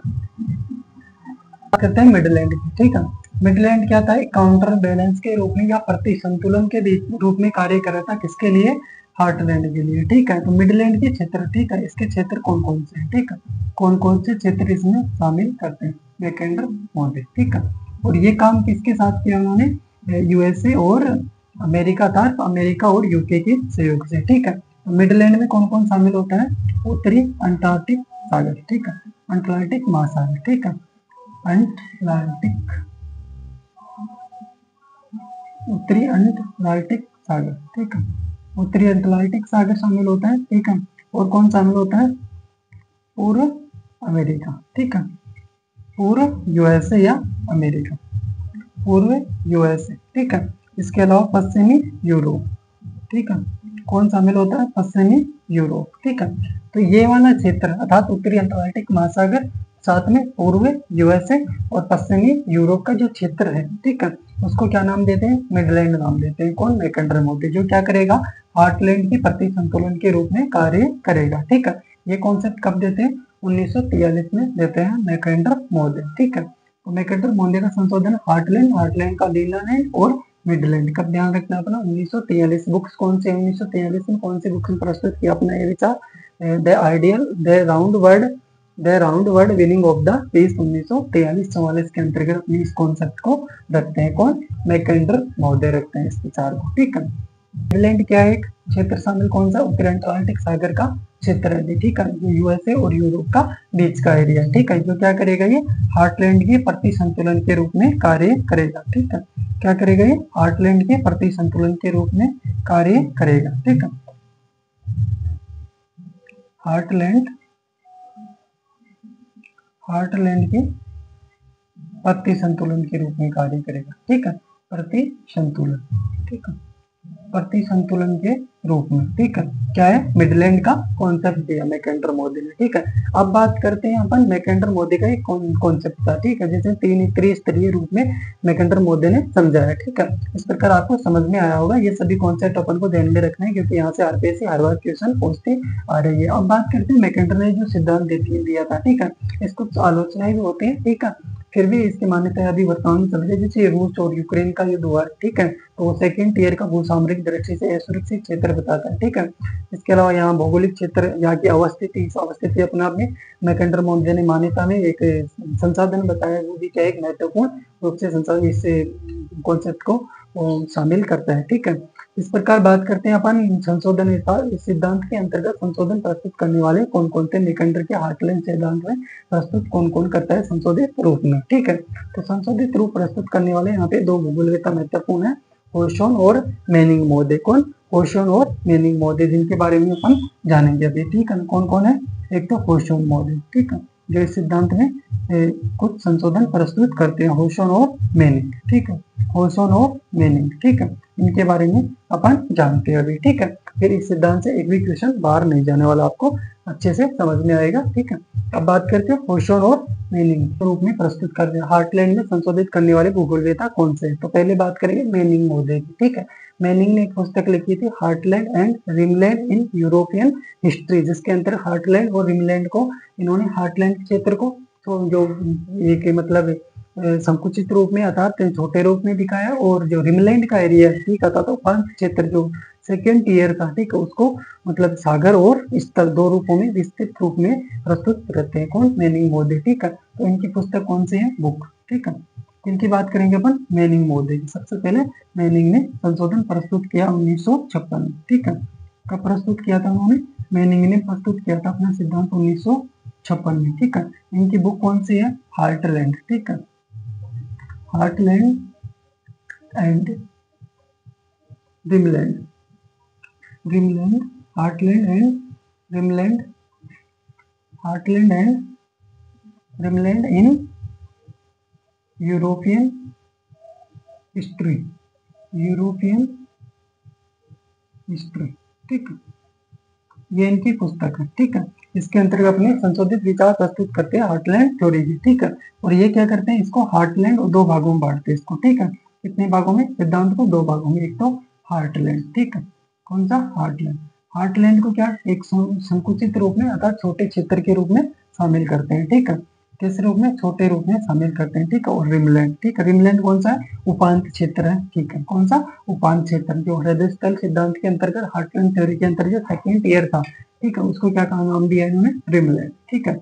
कहते हैं मिडलैंड, ठीक है। मिडलैंड क्या था? एक काउंटर बैलेंस के रूप में या प्रति संतुलन के रूप में कार्य कर रहा था, किसके लिए? हार्टलैंड के लिए, ठीक है। तो मिडलैंड के क्षेत्र, ठीक है, इसके क्षेत्र कौन कौन से हैं, ठीक है, कौन कौन से क्षेत्र इसमें शामिल करते हैं? मैकेंडर महोदय, ठीक है। और ये काम किसके साथ किया उन्होंने? यूएसए और अमेरिका था, अमेरिका और यूके के सहयोग से, ठीक है। तो मिडलैंड में कौन कौन शामिल होता है? उत्तरी अंटार्कटिक सागर, ठीक है, अटलांटिक महासागर, ठीक है, अटलांटिक उत्तरी अंटार्कटिक सागर, ठीक है, उत्तरी अंटार्कटिक सागर शामिल होता है, ठीक है, और कौन शामिल होता है, पूर्व अमेरिका, ठीक है, पूर्व यूएसए या अमेरिका, पूर्व यूएसए, ठीक है, इसके अलावा पश्चिमी यूरोप, ठीक है, कौन शामिल होता है, पश्चिमी यूरोप, ठीक है। तो ये वाला क्षेत्र अर्थात उत्तरी अंटार्कटिक महासागर, साथ में पूर्व यूएसए और पश्चिमी यूरोप का जो क्षेत्र है, ठीक है, उसको क्या नाम देते हैं, मिडलैंड नाम देते हैं। कौन, मैकेंडर मोदी, जो क्या करेगा, हार्टलैंड की प्रति संतुलन के रूप में कार्य करेगा, ठीक है। ये कॉन्सेप्ट कब देते हैं, 1943 में देते हैं मैकेंडर मोदी, ठीक है। तो मैकेंडर मोदी का संशोधन हार्टलैंड, हार्टलैंड का लीलालैंड और मिडलैंड का ध्यान रखना अपना 1943। बुक्स कौन से 1943 में कौन सी बुक्स में प्रस्तुत किया अपना ये विचार, the ideal the round word winning of the peace 1943-44 के अंतर्गत अपने इस कॉन्सेप्ट को रखते हैं। कौन, मैकेंडर महोदय रखते हैं इस विचार को, ठीक है। मिडलैंड क्या है, एक क्षेत्र शामिल कौन सा, उत्तरी अंटार्कटिक सागर का क्षेत्र है, ठीक है, जो यूएसए और यूरोप का बीच का एरिया है, ठीक है, जो क्या करेगा, ये हार्टलैंड के प्रति संतुलन के रूप में कार्य करेगा, ठीक है, क्या करेगा, ये हार्टलैंड के प्रति संतुलन के रूप में कार्य करेगा, ठीक है, हार्टलैंड के प्रति संतुलन के रूप में कार्य करेगा, ठीक है, प्रति संतुलन, ठीक है, प्रति संतुलन के रूप में, ठीक है, क्या है, मिडलैंड का कॉन्सेप्ट दिया मैकेंडर मोदी ने, ठीक है। अब बात करते हैं अपन मैकेंडर मोदी का एक कॉन्सेप्ट था, ठीक है, जैसे 3 त्रिस्तरीय रूप में मैकेंडर मोदी ने समझाया, ठीक है। इस प्रकार आपको समझ में आया होगा, ये सभी कॉन्सेप्ट अपन को ध्यान में रखना है क्योंकि यहाँ से आरपीएससी हर बार क्वेश्चन पूछती आ रही है। अब बात करते हैं मैकेंडर ने जो सिद्धांत दिया था, ठीक है, इसको आलोचनाएं भी होती है, ठीक है, फिर भी इसकी मान्यता अभी वर्तमान में चल रही है। जैसे रूस और यूक्रेन का युद्ध हुआ, ठीक है, तो सेकंड टीयर का भूसामरिक दृष्टि से असुरक्षित क्षेत्र बताता है, ठीक है। इसके अलावा यहाँ भौगोलिक क्षेत्र, यहाँ की अवस्थिति अपने आप में मैकेंडर मोदी ने मान्यता में एक संसाधन बताया, वो भी क्या एक महत्वपूर्ण रूप से संसाधन इस कॉन्सेप्ट को शामिल करता है, ठीक है। इस प्रकार बात करते हैं अपन संशोधन सिद्धांत के अंतर्गत संशोधन प्रस्तुत करने वाले कौन कौन थे, मैकेंडर के हार्टलैंड सिद्धांत में प्रस्तुत कौन कौन करता है संशोधित रूप में, ठीक है। तो संशोधित रूप प्रस्तुत करने वाले यहाँ पे 2 भूगोलवेत्ता महत्वपूर्ण है, होर्शोन और मैनिंग मोदे। कौन, होर्शोन और मैनिंग मोदे, जिनके बारे में अपन जानेंगे अभी, ठीक है। कौन कौन है, एक तो होर्शोन मोदे, ठीक है, जो इस सिद्धांत में कुछ संशोधन प्रस्तुत करते हैं, होर्शोन और मैनिंग, ठीक है, होर्शोन और मैनिंग, ठीक है, इनके बारे में अपन जानते हैं अभी, ठीक है। फिर इस सिद्धांत से एक भी क्वेश्चन बाहर नहीं जाने वाला, आपको अच्छे से समझ में आएगा, ठीक है। अब बात करते हैं होर्शोन और मैनिंग रूप में प्रस्तुत करते हैं हार्टलैंड में संशोधित करने वाले भूगोलवेत्ता कौन से, तो पहले बात करेंगे मैनिंग मोदे की, ठीक है। मैनिंग ने एक पुस्तक लिखी थी heartland and rimland in European history, जिसके अंदर हार्टलैंड और रिमलैंड को, इन्होंने हार्टलैंड क्षेत्र को तो जो एक मतलब संकुचित रूप में अर्थात छोटे रूप में दिखाया, और जो रिमलैंड का एरिया ठीक था, तो उपांत क्षेत्र जो सेकेंड टीयर था, ठीक है, उसको मतलब सागर और स्थल 2 रूपों में विस्तृत रूप में प्रस्तुत करते हैं। कौन, मैनिंग मोदे, ठीक है। तो इनकी पुस्तक कौन सी है, बुक, ठीक है। इनकी बात करेंगे अपन मैनिंग मोदे की। सबसे पहले मैनिंग ने संशोधन प्रस्तुत किया 1956 में, ठीक है। कब प्रस्तुत किया था उन्होंने, मैनिंग ने प्रस्तुत किया था अपना सिद्धांत 1956 में, ठीक है। इनकी बुक कौन सी है, हार्टलैंड, ठीक है, heartland and rimland, heartland and rimland, heartland and rimland in European history, European history, ठीक है, ये इनकी पुस्तक है, ठीक है। इसके अंतर्गत अपने संशोधित विचार प्रस्तुत करते हैं हार्टलैंड थ्योरी की, ठीक है। और ये क्या करते हैं, इसको हार्टलैंड और 2 भागों में बांटते हैं इसको, ठीक है। कितने भागों में, सिद्धांत को 2 भागों में, एक तो हार्टलैंड, ठीक है, कौन सा, हार्टलैंड, हार्टलैंड को क्या एक संकुचित रूप में अर्थात छोटे क्षेत्र के रूप में शामिल करते हैं, ठीक है, किस रूप में, छोटे रूप में शामिल करते हैं, ठीक है। और रिमलैंड, ठीक है, रिमलैंड कौन सा है, उपांत क्षेत्र है, ठीक है, कौन सा, उपांत क्षेत्र, जो हृदय स्थल सिद्धांत के अंतर्गत हार्टलैंड थ्योरी के अंतर्गत सेकेंड ईयर था, ठीक है, उसको क्या नाम दिया इन्होंने, रिमलैंड, ठीक है,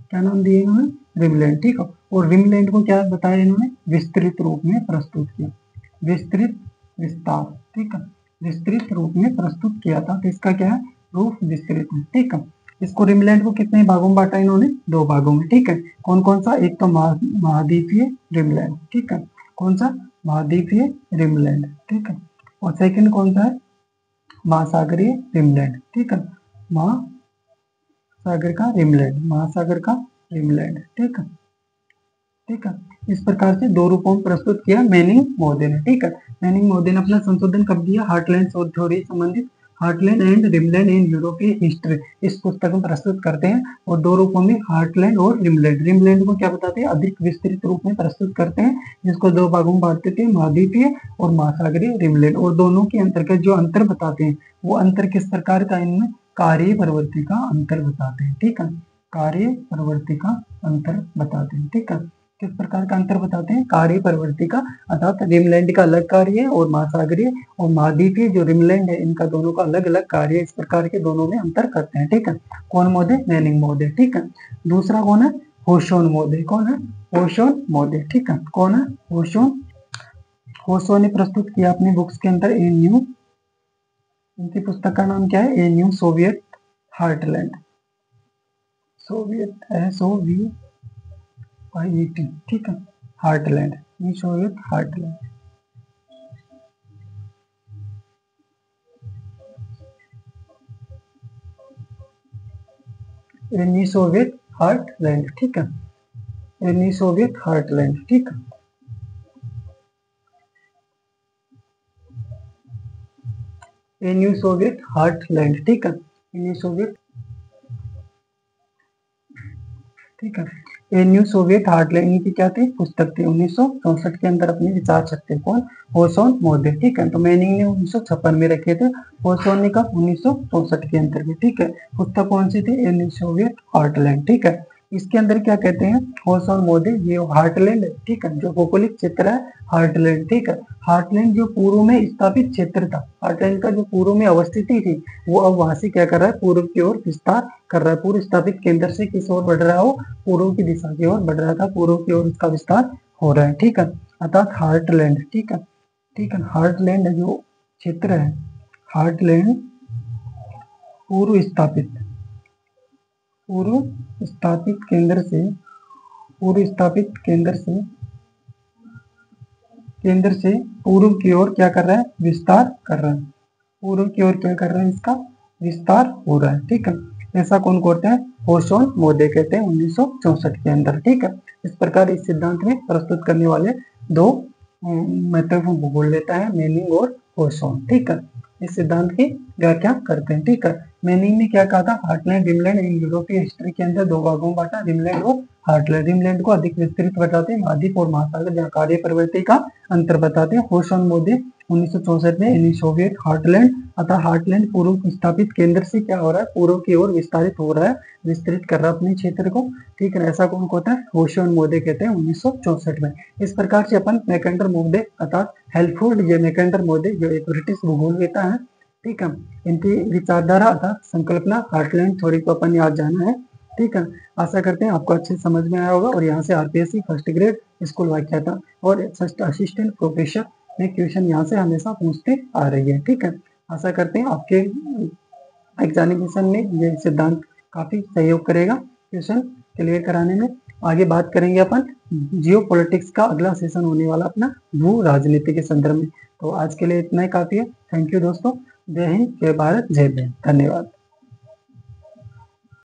क्या नाम दिया इन्होंने, रिमलैंड, ठीक है। और रिमलैंड को क्या बताया इन्होंने, विस्तृत रूप में प्रस्तुत किया, विस्तृत, विस्तार, ठीक है, विस्तृत रूप में प्रस्तुत किया था, तो इसका क्या है, रूप विस्तृत है, ठीक है। इसको रिमलैंड को कितने भागों में बांटा इन्होंने, 2 भागों में, ठीक है। कौन कौन सा, एक तो महाद्वीपीय रिमलैंड, ठीक है, कौन सा, महाद्वीपीय रिमलैंड, ठीक है। और सेकंड कौन सा है, महासागरीय रिमलैंड, ठीक है, महासागर का रिमलैंड, महासागर का रिमलैंड, ठीक है, ठीक है। इस प्रकार से दो रूपों में प्रस्तुत किया मैनिंग मोदे ने, ठीक है। मैनिंग मोदे ने अपना संशोधन कब दिया, हार्टलैंड शोध थ्योरी संबंधित हार्टलैंड एंड रिमलैंड इन यूरोपीय हिस्ट्री, इस पुस्तक में प्रस्तुत करते हैं। और दो रूपों में हार्टलैंड और रिमलैंड, रिमलैंड को क्या बताते हैं, अधिक विस्तृत रूप में प्रस्तुत करते हैं, जिसको दो भागों में बांटते थे, महाद्वीपीय और महासागरीय रिमलैंड। और दोनों के अंतर्गत जो अंतर बताते हैं, वो अंतर किस प्रकार का, इनमें कार्य प्रवृत्ति का अंतर बताते हैं, ठीक है, कार्य प्रवृत्ति का अंतर बताते हैं, ठीक है। किस प्रकार का अंतर बताते हैं, कार्य प्रवृत्ति का, अर्थात रिमलैंड का अलग कार्य है और महासागरीय और महाद्वीपीय जो रिमलैंड है, इनका दोनों का अलग अलग कार्य है, इस प्रकार के दोनों में अंतर करते हैं, ठीक है। कौन मोदे, मैनिंग मोदे, ठीक है। दूसरा कौन है, होशोन मोदे, कौन है, होशोन मोदे, ठीक है। कौन है, होशोन, होशो ने प्रस्तुत किया अपनी बुक्स के अंदर ए न्यू, इनकी पुस्तक का नाम क्या है, a new Soviet heartland, Soviet SOVIET, ठीक है, heartland, new Soviet heartland, new Soviet heartland, ठीक है, न्यू सोवियत हार्टलैंड, ठीक है। न्यू सोवियत हार्टलैंड, ठीक है, न्यू सोवियत, ठीक है। ये न्यू सोवियत हार्टलैंड की क्या थी, पुस्तक थी, 1964 के अंदर अपने विचार रखते, कौन, होशोन मोदे, ठीक है। तो मैनिंग ने 1956 में रखे थे, होशोन ने कब, 1964 के अंतर्गत, ठीक है। पुस्तक कौन सी थी, ये न्यू सोवियत हार्टलैंड, ठीक है। इसके अंदर क्या कहते हैं, होशोन मोदे, ये हार्टलैंड, ठीक है, जो भौगोलिक क्षेत्र है हार्टलैंड, ठीक है। हार्टलैंड जो पूर्व में स्थापित क्षेत्र था, हार्टलैंड का जो पूर्व में अवस्थिति थी, वो अब वहां से क्या कर रहा है, पूर्व की ओर विस्तार कर रहा है। पूर्व स्थापित केंद्र से किस ओर बढ़ रहा हो, पूर्व की दिशा की ओर बढ़ रहा था, पूर्व की ओर इसका विस्तार हो रहा है, ठीक है। अर्थात हार्टलैंड, ठीक है, ठीक है। हार्टलैंड जो क्षेत्र है, हार्टलैंड पूर्व स्थापित, पूर्व स्थापित केंद्र से, पूर्व स्थापित केंद्र से पूर्व की ओर क्या कर रहा है, विस्तार कर रहा है, पूर्व की ओर क्या कर रहा है, इसका विस्तार हो रहा है, ठीक है। ऐसा कौन कहते हैं, होशोन मोदे कहते हैं 1964 के अंदर, ठीक है। इस प्रकार इस सिद्धांत में प्रस्तुत करने वाले दो महत्वपूर्ण भूगोल लेता है, मैनिंग और होशोन, ठीक है। इस सिद्धांत की व्याख्या करते हैं, ठीक है। मैनिंग ने क्या कहा था, हार्टलैंड रिमलैंड इन यूरोपीय हिस्ट्री के अंदर दो भागों में बांटा, रिमलैंड और हार्टलैंड। रिमलैंड को अधिक विस्तृत बताते हैं, महाद्वीप और महासागर जहाँ कार्य प्रवृत्ति का अंतर बताते हैं। होशोन मोदे 1964 में इन सोवियत हार्टलैंड, अतः हार्टलैंड पूर्व स्थापित केंद्र से क्या हो रहा है, पूर्व की ओर विस्तारित हो रहा है, विस्तृत कर रहा है अपने क्षेत्र को, ठीक है। ऐसा कौन कहता है, होशोन मोदे कहते हैं 1964 में। इस प्रकार से अपन मैकेंडर मोदे अर्थात हेल्फोल्ड जे मैकेंडर मोदे जो एक ब्रिटिश भूगोलवेता है, ठीक है, इनकी विचारधारा अर्थात संकल्पना हार्टलैंड थ्योरी को अपन याद जाना है, ठीक है। आशा करते हैं आपको अच्छे समझ में आया होगा। और यहाँ से आरपीएससी फर्स्ट ग्रेड स्कूल व्याख्याता और असिस्टेंट प्रोफेसर में क्वेश्चन यहाँ से हमेशा पूछते आ रही है, ठीक है। आशा करते हैं आपके एग्जामिनेशन में ये सिद्धांत काफी सहयोग करेगा क्वेश्चन क्लियर कराने में। आगे बात करेंगे अपन जियो पॉलिटिक्स का, अगला सेशन होने वाला अपना भू राजनीति के संदर्भ में। तो आज के लिए इतना ही काफी है। थैंक यू दोस्तों। जय हिंद, जय भारत, जय भीम, धन्यवाद।